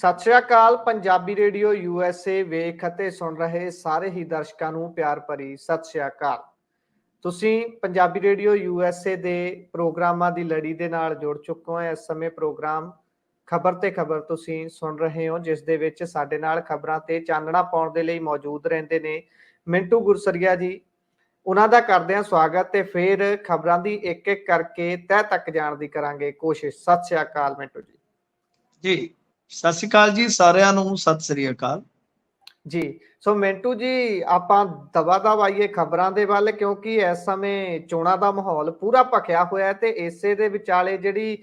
ਸਤਿ ਸ਼੍ਰੀ ਅਕਾਲ। Punjabi radio USA ਵੇਖ ਅਤੇ ਸੁਣ ਰਹੇ ਸਾਰੇ ਹੀ ਦਰਸ਼ਕਾਂ ਨੂੰ ਪਿਆਰ ਭਰੀ ਸਤਿ ਸ਼੍ਰੀ ਅਕਾਲ। ਤੁਸੀਂ ਪੰਜਾਬੀ ਰੇਡੀਓ USA ਦੇ ਪ੍ਰੋਗਰਾਮਾਂ ਦੀ ਲੜੀ ਦੇ ਨਾਲ ਜੁੜ ਚੁੱਕੇ ਹੋ। ਇਸ ਸਮੇਂ ਪ੍ਰੋਗਰਾਮ ਖਬਰ ਤੇ ਖਬਰ ਤੁਸੀਂ ਸੁਣ ਰਹੇ ਹੋ, ਜਿਸ ਦੇ ਵਿੱਚ ਸਾਡੇ ਨਾਲ ਖਬਰਾਂ ਤੇ ਚਾਨਣਾ ਪਾਉਣ ਦੇ ਲਈ ਮੌਜੂਦ ਰਹਿੰਦੇ ਨੇ ਮਿੰਟੂ ਗੁਰਸਰੀਆ ਜੀ। ਉਹਨਾਂ ਦਾ ਕਰਦੇ ਹਾਂ ਸਵਾਗਤ ਤੇ ਫਿਰ ਖਬਰਾਂ ਦੀ ਇੱਕ ਇੱਕ ਕਰਕੇ ਤਹਿ ਤੱਕ ਜਾਣ ਦੀ ਕਰਾਂਗੇ ਕੋਸ਼ਿਸ਼। ਸਤਿ ਸ਼੍ਰੀ ਅਕਾਲ ਮਿੰਟੂ ਜੀ। ਜੀ ਸਤਿ ਸ਼੍ਰੀ ਅਕਾਲ ਜੀ, ਸਾਰਿਆਂ ਨੂੰ ਸਤਿ ਸ਼੍ਰੀ ਅਕਾਲ ਜੀ। ਸੋ ਮਿੰਟੂ ਜੀ, ਆਪਾਂ ਦਵਾ ਦਵ ਆਈਏ ਖਬਰਾਂ ਦੇ ਵੱਲ, ਕਿਉਂਕਿ ਇਸ ਸਮੇਂ ਚੋਣਾਂ ਦਾ ਮਾਹੌਲ ਪੂਰਾ ਭਖਿਆ ਹੋਇਆ ਹੈ ਤੇ ਇਸੇ ਦੇ ਵਿਚਾਲੇ ਜਿਹੜੀ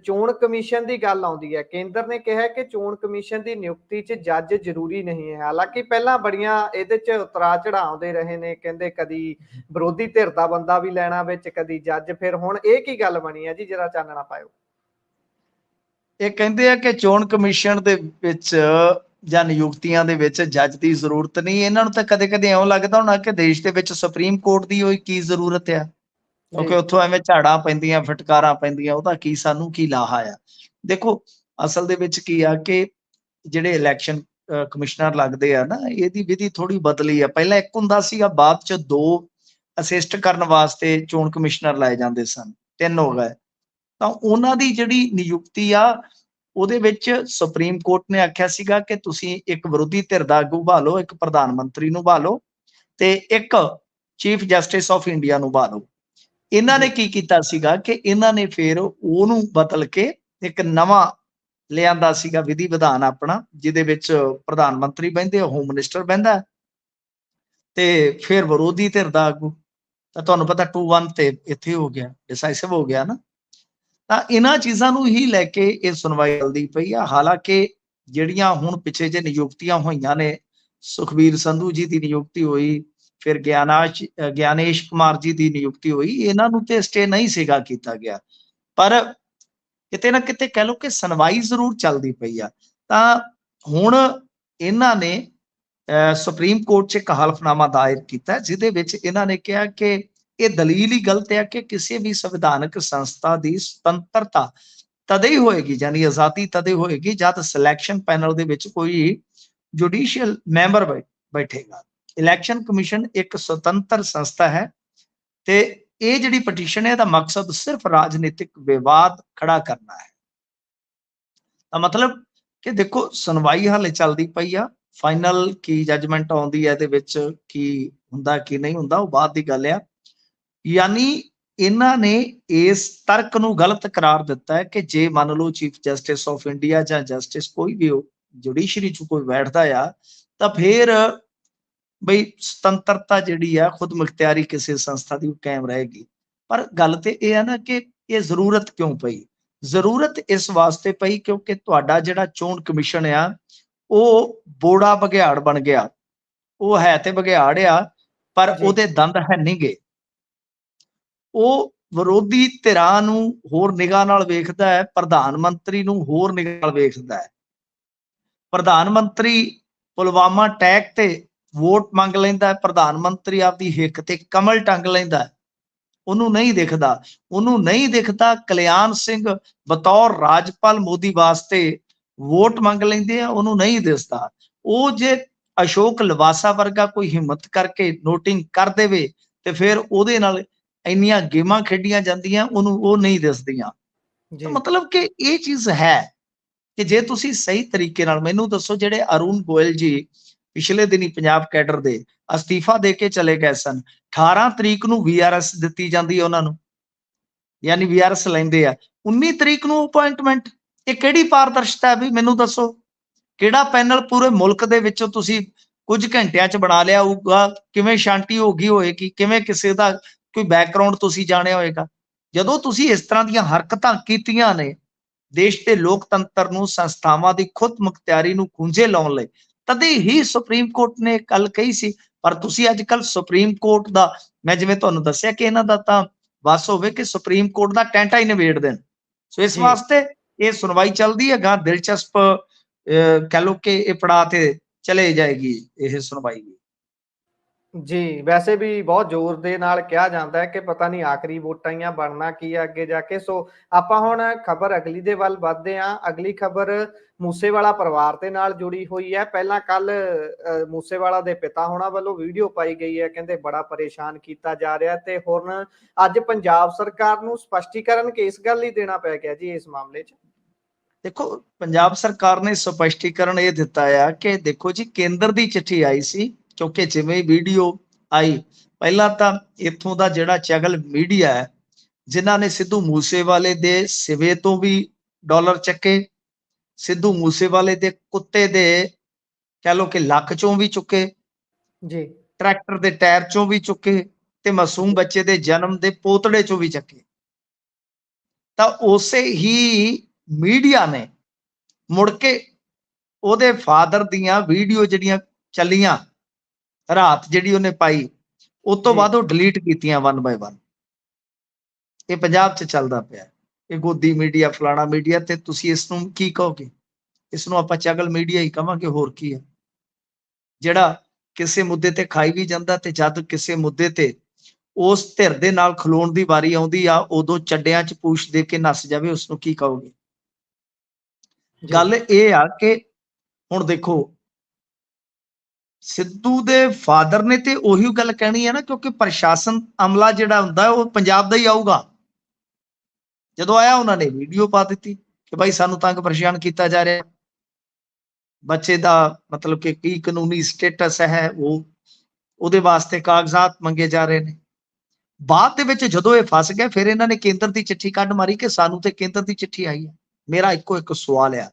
ਚੋਣ ਕਮਿਸ਼ਨ ਦੀ ਗੱਲ ਆਉਂਦੀ ਹੈ। ਕੇਂਦਰ ਨੇ ਕਿਹਾ ਕਿ ਚੋਣ ਕਮਿਸ਼ਨ ਦੀ ਨਿਯੁਕਤੀ 'ਚ ਜੱਜ ਜ਼ਰੂਰੀ ਨਹੀਂ ਹੈ। ਹਾਲਾਂਕਿ ਪਹਿਲਾਂ ਬੜੀਆਂ ਇਹਦੇ 'ਚ ਉਤਰਾ ਚੜਾਉਂਦੇ ਰਹੇ ਨੇ, ਕਹਿੰਦੇ ਕਦੀ ਵਿਰੋਧੀ ਧਿਰ ਦਾ ਬੰਦਾ ਵੀ ਲੈਣਾ ਵਿੱਚ, ਕਦੀ ਜੱਜ। ਫਿਰ ਹੁਣ ਇਹ ਕੀ ਗੱਲ ਬਣੀ ਹੈ ਜੀ, ਜਰਾ ਚਾਨਣਾ ਪਾਇਓ। ਇਹ ਕਹਿੰਦੇ ਆ ਕਿ ਚੋਣ ਕਮਿਸ਼ਨ ਦੇ ਵਿੱਚ ਜਾਂ ਨਿਯੁਕਤੀਆਂ ਦੇ ਵਿੱਚ ਜੱਜ ਦੀ ਜ਼ਰੂਰਤ ਨਹੀਂ। ਇਹਨਾਂ ਨੂੰ ਤਾਂ ਕਦੇ ਕਦੇ ਇਉਂ ਲੱਗਦਾ ਹੋਣਾ ਕਿ ਦੇਸ਼ ਦੇ ਵਿੱਚ ਸੁਪਰੀਮ ਕੋਰਟ ਦੀ ਹੋਈ ਕੀ ਜ਼ਰੂਰਤ ਆ, ਕਿਉਂਕਿ ਉੱਥੋਂ ਐਵੇਂ ਝਾੜਾਂ ਪੈਂਦੀਆਂ, ਫਟਕਾਰਾਂ ਪੈਂਦੀਆਂ, ਉਹਦਾ ਕੀ ਸਾਨੂੰ ਕੀ ਲਾਹਾ ਆ। ਦੇਖੋ, ਅਸਲ ਦੇ ਵਿੱਚ ਕੀ ਆ ਕਿ ਜਿਹੜੇ ਇਲੈਕਸ਼ਨ ਕਮਿਸ਼ਨਰ ਲੱਗਦੇ ਆ ਨਾ, ਇਹਦੀ ਵਿਧੀ ਥੋੜੀ ਬਦਲੀ ਆ। ਪਹਿਲਾਂ ਇੱਕ ਹੁੰਦਾ ਸੀਗਾ, ਬਾਅਦ ਚ 2 ਅਸਿਸਟ ਕਰਨ ਵਾਸਤੇ ਚੋਣ ਕਮਿਸ਼ਨਰ ਲਾਏ ਜਾਂਦੇ ਸਨ, 3 ਹੋ ਗਏ। ਤਾਂ ਉਹਨਾਂ ਦੀ ਜਿਹੜੀ ਨਿਯੁਕਤੀ ਆ, ਉਹਦੇ ਵਿੱਚ ਸੁਪਰੀਮ ਕੋਰਟ ਨੇ ਆਖਿਆ ਸੀਗਾ ਕਿ ਤੁਸੀਂ ਇੱਕ ਵਿਰੋਧੀ ਧਿਰ ਦਾ ਆਗੂ ਭਾਲੋ, ਇੱਕ ਪ੍ਰਧਾਨ ਮੰਤਰੀ ਨੂੰ ਭਾਲੋ ਤੇ ਇੱਕ ਚੀਫ ਜਸਟਿਸ ਆਫ ਇੰਡੀਆ ਨੂੰ ਭਾਲੋ। ਇਹਨਾਂ ਨੇ ਕੀ ਕੀਤਾ ਸੀਗਾ ਕਿ ਇਹਨਾਂ ਨੇ ਫਿਰ ਉਹਨੂੰ ਬਦਲ ਕੇ ਇੱਕ ਨਵਾਂ ਲਿਆਂਦਾ ਸੀਗਾ ਵਿਧੀ ਵਿਧਾਨ ਆਪਣਾ, ਜਿਹਦੇ ਵਿੱਚ ਪ੍ਰਧਾਨ ਮੰਤਰੀ ਬਹਿੰਦੇ, ਹੋਮ ਮਿਨਿਸਟਰ ਬਹਿੰਦਾ ਤੇ ਫਿਰ ਵਿਰੋਧੀ ਧਿਰ ਦਾ ਆਗੂ। ਤਾਂ ਤੁਹਾਨੂੰ ਪਤਾ 2-1 ਤੇ ਇੱਥੇ ਹੋ ਗਿਆ, ਡਿਸਾਈਸਿਵ ਹੋ ਗਿਆ ਨਾ। ਤਾਂ ਇਹਨਾਂ ਚੀਜ਼ਾਂ ਨੂੰ ਹੀ ਲੈ ਕੇ ਇਹ ਸੁਣਵਾਈ ਚੱਲਦੀ ਪਈ ਆ। ਹਾਲਾਂਕਿ ਜਿਹੜੀਆਂ ਹੁਣ ਪਿੱਛੇ ਜੇ ਨਿਯੁਕਤੀਆਂ ਹੋਈਆਂ ਨੇ, ਸੁਖਬੀਰ ਸੰਧੂ ਜੀ ਦੀ ਨਿਯੁਕਤੀ ਹੋਈ, ਫਿਰ ਗਿਆਨੇਸ਼ ਕੁਮਾਰ ਜੀ ਦੀ ਨਿਯੁਕਤੀ ਹੋਈ, ਇਹਨਾਂ ਨੂੰ ਤੇ ਸਟੇ ਨਹੀਂ ਸੀਗਾ ਕੀਤਾ ਗਿਆ, ਪਰ ਕਿਤੇ ਨਾ ਕਿਤੇ ਕਹਿ ਲਓ ਕਿ ਸੁਣਵਾਈ ਜ਼ਰੂਰ ਚੱਲਦੀ ਪਈ ਆ। ਤਾਂ ਹੁਣ ਇਹਨਾਂ ਨੇ ਸੁਪਰੀਮ ਕੋਰਟ 'ਚ ਇੱਕ ਹਲਫਨਾਮਾ ਦਾਇਰ ਕੀਤਾ, ਜਿਹਦੇ ਵਿੱਚ ਇਹਨਾਂ ਨੇ ਕਿਹਾ ਕਿ ਇਹ ਦਲੀਲ ਹੀ ਗਲਤ ਹੈ ਕਿ ਕਿਸੇ ਵੀ ਸੰਵਿਧਾਨਕ ਸੰਸਥਾ ਦੀ ਸੁਤੰਤਰਤਾ ਤਦੇ ਹੀ ਹੋਏਗੀ, ਯਾਨੀ ਆਜ਼ਾਦੀ ਤਦੇ ਹੋਏਗੀ, ਜਦ ਸਿਲੈਕਸ਼ਨ ਪੈਨਲ ਦੇ ਵਿੱਚ ਕੋਈ ਜੁਡੀਸ਼ੀਅਲ ਮੈਂਬਰ ਬੈਠੇਗਾ। ਇਲੈਕਸ਼ਨ ਕਮਿਸ਼ਨ ਇੱਕ ਸੁਤੰਤਰ ਸੰਸਥਾ ਹੈ ਤੇ ਇਹ ਜਿਹੜੀ ਪਟੀਸ਼ਨ ਹੈ, ਇਹਦਾ ਮਕਸਦ ਸਿਰਫ ਰਾਜਨੀਤਿਕ ਵਿਵਾਦ ਖੜਾ ਕਰਨਾ ਹੈ। ਤਾਂ ਮਤਲਬ ਕਿ ਦੇਖੋ, ਸੁਣਵਾਈ ਹਾਲੇ ਚੱਲਦੀ ਪਈ ਆ। ਫਾਈਨਲ ਕੀ ਜੱਜਮੈਂਟ ਆਉਂਦੀ ਹੈ, ਇਹਦੇ ਵਿੱਚ ਕੀ ਹੁੰਦਾ ਕੀ ਨਹੀਂ ਹੁੰਦਾ, ਉਹ ਬਾਅਦ ਦੀ ਗੱਲ ਆ। ਯਾਨੀ ਇਹਨਾਂ ਨੇ ਇਸ ਤਰਕ ਨੂੰ ਗਲਤ ਕਰਾਰ ਦਿੱਤਾ ਹੈ ਕਿ ਜੇ ਮੰਨ ਲਓ ਚੀਫ ਜਸਟਿਸ ਆਫ ਇੰਡੀਆ ਜਾਂ ਜਸਟਿਸ ਕੋਈ ਵੀ ਹੋ, ਜੁਡੀਸ਼ਰੀ 'ਚ ਕੋਈ ਬੈਠਦਾ ਆ, ਤਾਂ ਫਿਰ ਬਈ ਸੁਤੰਤਰਤਾ ਜਿਹੜੀ ਆ, ਖੁਦ ਮੁਖਤਿਆਰੀ ਕਿਸੇ ਸੰਸਥਾ ਦੀ ਕਾਇਮ ਰਹੇਗੀ। ਪਰ ਗੱਲ ਤੇ ਇਹ ਹੈ ਨਾ ਕਿ ਇਹ ਜ਼ਰੂਰਤ ਕਿਉਂ ਪਈ? ਜ਼ਰੂਰਤ ਇਸ ਵਾਸਤੇ ਪਈ ਕਿਉਂਕਿ ਤੁਹਾਡਾ ਜਿਹੜਾ ਚੋਣ ਕਮਿਸ਼ਨ ਆ, ਉਹ ਬੋੜਾ ਬਘਿਆੜ ਬਣ ਗਿਆ। ਉਹ ਹੈ ਤੇ ਬਘਿਆੜ ਆ, ਪਰ ਉਹਦੇ ਦੰਦ ਹੈ ਨਹੀਂ ਗੇ। ਉਹ ਵਿਰੋਧੀ ਧਿਰਾਂ ਨੂੰ ਹੋਰ ਨਿਗਾਹ ਨਾਲ ਵੇਖਦਾ ਹੈ, ਪ੍ਰਧਾਨ ਮੰਤਰੀ ਨੂੰ ਹੋਰ ਨਿਗਾਹ ਨਾਲ ਵੇਖਦਾ ਹੈ। ਪ੍ਰਧਾਨ ਮੰਤਰੀ ਪੁਲਵਾਮਾ ਅਟੈਕ ਤੇ ਵੋਟ ਮੰਗ ਲੈਂਦਾ ਹੈ, ਪ੍ਰਧਾਨ ਮੰਤਰੀ ਆਪਦੀ ਹਿੱਕ ਤੇ ਕਮਲ ਟੰਗ ਲੈਂਦਾ, ਉਹਨੂੰ ਨਹੀਂ ਦਿਖਦਾ ਕਲਿਆਣ ਸਿੰਘ ਬਤੌਰ ਰਾਜਪਾਲ ਮੋਦੀ ਵਾਸਤੇ ਵੋਟ ਮੰਗ ਲੈਂਦੇ ਆ, ਉਹਨੂੰ ਨਹੀਂ ਦਿਸਦਾ। ਉਹ ਜੇ ਅਸ਼ੋਕ ਲਵਾਸਾ ਵਰਗਾ ਕੋਈ ਹਿੰਮਤ ਕਰਕੇ ਨੋਟਿੰਗ ਕਰ ਦੇਵੇ ਤੇ ਫਿਰ ਉਹਦੇ ਨਾਲ ਇੰਨੀਆਂ ਗੇਮਾਂ ਖੇਡੀਆਂ ਜਾਂਦੀਆਂ, ਉਹਨੂੰ ਉਹ ਨਹੀਂ ਦਿਸਦੀਆਂ। ਮਤਲਬ ਕਿ ਇਹ ਚੀਜ਼ ਹੈ ਕਿ ਜੇ ਤੁਸੀਂ ਸਹੀ ਤਰੀਕੇ ਨਾਲ ਮੈਨੂੰ ਦੱਸੋ, ਜਿਹੜੇ ਅਰੁਣ ਗੋਇਲ ਜੀ ਪਿਛਲੇ ਦਿਨੀ ਪੰਜਾਬ ਕੈਡਰ ਦੇ ਅਸਤੀਫਾ ਦੇ ਕੇ ਚਲੇ ਗਏ ਸਨ, 18 ਤਰੀਕ ਨੂੰ VRS ਦਿੱਤੀ ਜਾਂਦੀ ਹੈ ਉਹਨਾਂ ਨੂੰ, ਯਾਨੀ VRS ਲੈਂਦੇ ਆ 19 ਤਰੀਕ ਨੂੰ ਅਪਾਇੰਟਮੈਂਟ। ਇਹ ਕਿਹੜੀ ਪਾਰਦਰਸ਼ਤਾ ਹੈ ਵੀ ਮੈਨੂੰ ਦੱਸੋ? ਕਿਹੜਾ ਪੈਨਲ ਪੂਰੇ ਮੁਲਕ ਦੇ ਵਿੱਚੋਂ ਤੁਸੀਂ ਕੁਝ ਘੰਟਿਆਂ 'ਚ ਬਣਾ ਲਿਆ ਹੋਊਗਾ? ਕਿਵੇਂ ਸ਼ਾਂਤੀ ਹੋ ਗਈ ਹੋਏਗੀ? ਕਿਵੇਂ ਕਿਸੇ ਦਾ ਕੋਈ ਬੈਕਗਰਾਉਂਡ ਤੁਸੀਂ ਜਾਣਿਆ ਹੋਏਗਾ? ਜਦੋਂ ਤੁਸੀਂ ਇਸ ਤਰ੍ਹਾਂ ਦੀਆਂ ਹਰਕਤਾਂ ਕੀਤੀਆਂ ਨੇ, ਦੇਸ਼ ਦੇ ਲੋਕਤੰਤਰ ਨੂੰ, ਸੰਸਥਾਵਾਂ ਦੀ ਖੁਦ ਮੁਖਤਿਆਰੀ ਨੂੰ ਖੂੰਝੇ ਲਾਉਣ ਲਈ, ਤਦੇ ਹੀ ਸੁਪਰੀਮ ਕੋਰਟ ਨੇ ਗੱਲ ਕਹੀ ਸੀ। ਪਰ ਤੁਸੀਂ ਅੱਜ ਕੱਲ੍ਹ ਸੁਪਰੀਮ ਕੋਰਟ ਦਾ, ਮੈਂ ਜਿਵੇਂ ਤੁਹਾਨੂੰ ਦੱਸਿਆ ਕਿ ਇਹਨਾਂ ਦਾ ਤਾਂ ਬਸ ਹੋਵੇ ਕਿ ਸੁਪਰੀਮ ਕੋਰਟ ਦਾ ਟੈਂਟਾ ਹੀ ਨਿਬੇੜ ਦੇਣ। ਸੋ ਇਸ ਵਾਸਤੇ ਇਹ ਸੁਣਵਾਈ ਚੱਲਦੀ ਹੈ, ਗਾਂ ਦਿਲਚਸਪ ਕਹਿ ਲਓ ਕਿ ਇਹ ਪੜਾਅ ਤੇ ਚਲੇ ਜਾਏਗੀ ਇਹ ਸੁਣਵਾਈ। ਜੀ, ਵੈਸੇ ਵੀ ਬਹੁਤ ਜ਼ੋਰ ਦੇ ਨਾਲ ਕਿਹਾ ਜਾਂਦਾ ਹੈ ਕਿ ਪਤਾ ਨਹੀਂ ਆਖਰੀ ਵੋਟਾਂ ਹੀ ਆ, ਬਣਨਾ ਕੀ ਹੈ ਅੱਗੇ ਜਾ ਕੇ। ਸੋ ਆਪਾਂ ਹੁਣ ਖਬਰ ਅਗਲੀ ਦੇ ਵੱਲ ਵੱਧਦੇ ਹਾਂ। ਅਗਲੀ ਖਬਰ ਮੂਸੇਵਾਲਾ ਪਰਿਵਾਰ ਦੇ ਨਾਲ ਜੁੜੀ ਹੋਈ ਹੈ। ਪਹਿਲਾਂ ਕੱਲ ਮੂਸੇਵਾਲਾ ਦੇ ਪਿਤਾ ਹੋਣਾ ਵੱਲੋਂ ਵੀਡੀਓ ਪਾਈ ਗਈ ਹੈ, ਕਹਿੰਦੇ ਬੜਾ ਪਰੇਸ਼ਾਨ ਕੀਤਾ ਜਾ ਰਿਹਾ, ਤੇ ਹੁਣ ਅੱਜ ਪੰਜਾਬ ਸਰਕਾਰ ਨੂੰ ਸਪਸ਼ਟੀਕਰਨ ਕਿਸ ਗੱਲ ਲਈ ਦੇਣਾ ਪੈ ਗਿਆ ਜੀ ਇਸ ਮਾਮਲੇ 'ਚ? ਦੇਖੋ, ਪੰਜਾਬ ਸਰਕਾਰ ਨੇ ਸਪਸ਼ਟੀਕਰਨ ਇਹ ਦਿੱਤਾ ਆ ਕਿ ਦੇਖੋ ਜੀ, ਕੇਂਦਰ ਦੀ ਚਿੱਠੀ ਆਈ ਸੀ, ਕਿਉਂਕਿ ਜਿਵੇਂ ਵੀਡੀਓ ਆਈ, ਪਹਿਲਾਂ ਤਾਂ ਇੱਥੋਂ ਦਾ ਜਿਹੜਾ ਚਗਲ ਮੀਡੀਆ ਹੈ, ਜਿਨ੍ਹਾਂ ਨੇ ਸਿੱਧੂ ਮੂਸੇਵਾਲੇ ਦੇ ਸਿਵੇ ਤੋਂ ਵੀ ਡਾਲਰ ਚੱਕੇ, ਸਿੱਧੂ ਮੂਸੇਵਾਲੇ ਦੇ ਕੁੱਤੇ ਦੇ ਕਹਿ ਲਓ ਕਿ ਲੱਕ ਚੋਂ ਵੀ ਚੁੱਕੇ, ਜੀ ਟਰੈਕਟਰ ਦੇ ਟਾਇਰ ਚੋਂ ਵੀ ਚੁੱਕੇ, ਤੇ ਮਾਸੂਮ ਬੱਚੇ ਦੇ ਜਨਮ ਦੇ ਪੋਤੜੇ ਚੋਂ ਵੀ ਚੱਕੇ। ਤਾਂ ਉਸੇ ਹੀ ਮੀਡੀਆ ਨੇ ਮੁੜ ਕੇ ਉਹਦੇ ਫਾਦਰ ਦੀਆਂ ਵੀਡੀਓ ਜਿਹੜੀਆਂ ਚੱਲੀਆਂ ਰਾਤ, ਜਿਹੜੀ ਉਹਨੇ ਪਾਈ, ਉਸ ਤੋਂ ਜੀ ਬਾਅਦ ਉਹ ਡਿਲੀਟ ਕੀਤੀਆਂ 1 ਬਾਏ 1। ਇਹ ਪੰਜਾਬ 'ਚ ਚੱਲਦਾ ਪਿਆ, ਇਹ ਗੋਦੀ ਮੀਡੀਆ, ਫਲਾਣਾ ਮੀਡੀਆ, ਤੇ ਤੁਸੀਂ ਇਸ ਨੂੰ ਕੀ ਕਹੋਗੇ? ਇਸ ਨੂੰ ਆਪਾਂ ਚਗਲ ਮੀਡੀਆ ਹੀ ਕਵਾਂਗੇ, ਹੋਰ ਕੀ ਹੈ? ਜਿਹੜਾ ਕਿਸੇ ਮੁੱਦੇ ਤੇ ਖਾਈ ਵੀ ਜਾਂਦਾ, ਤੇ ਜਦ ਕਿਸੇ ਮੁੱਦੇ ਤੇ ਉਸ ਧਿਰ ਦੇ ਨਾਲ ਖਲੋਣ ਦੀ ਵਾਰੀ ਆਉਂਦੀ ਆ, ਉਦੋਂ ਚੱਡਿਆਂ 'ਚ ਪੂਛ ਦੇ ਕੇ ਨੱਸ ਜਾਵੇ, ਉਸ ਨੂੰ ਕੀ ਕਹੋਗੇ? ਜੀ ਗੱਲ ਇਹ ਆ ਕਿ ਹੁਣ ਦੇਖੋ, ਸਿੱਧੂ ਦੇ ਫਾਦਰ ਨੇ ਤੇ ਉਹੀ ਗੱਲ ਕਹਿਣੀ ਹੈ ਨਾ, ਕਿਉਂਕਿ ਪ੍ਰਸ਼ਾਸਨ ਅਮਲਾ ਜਿਹੜਾ ਹੁੰਦਾ ਉਹ ਪੰਜਾਬ ਦਾ ਹੀ ਆਊਗਾ। ਜਦੋਂ ਆਇਆ, ਉਹਨਾਂ ਨੇ ਵੀਡੀਓ ਪਾ ਦਿੱਤੀ ਕਿ ਭਾਈ ਸਾਨੂੰ ਤੰਗ ਪਰੇਸ਼ਾਨ ਕੀਤਾ ਜਾ ਰਿਹਾ, ਬੱਚੇ ਦਾ ਮਤਲਬ ਕਿ ਕੀ ਕਾਨੂੰਨੀ ਸਟੇਟਸ ਹੈ, ਉਹਦੇ ਵਾਸਤੇ ਕਾਗਜ਼ਾਤ ਮੰਗੇ ਜਾ ਰਹੇ ਨੇ। ਬਾਅਦ ਦੇ ਵਿੱਚ ਜਦੋਂ ਇਹ ਫਸ ਗਿਆ, ਫਿਰ ਇਹਨਾਂ ਨੇ ਕੇਂਦਰ ਦੀ ਚਿੱਠੀ ਕੱਢ ਮਾਰੀ ਕਿ ਸਾਨੂੰ ਤੇ ਕੇਂਦਰ ਦੀ ਚਿੱਠੀ ਆਈ ਹੈ। ਮੇਰਾ ਇੱਕੋ ਇੱਕ ਸਵਾਲ ਆ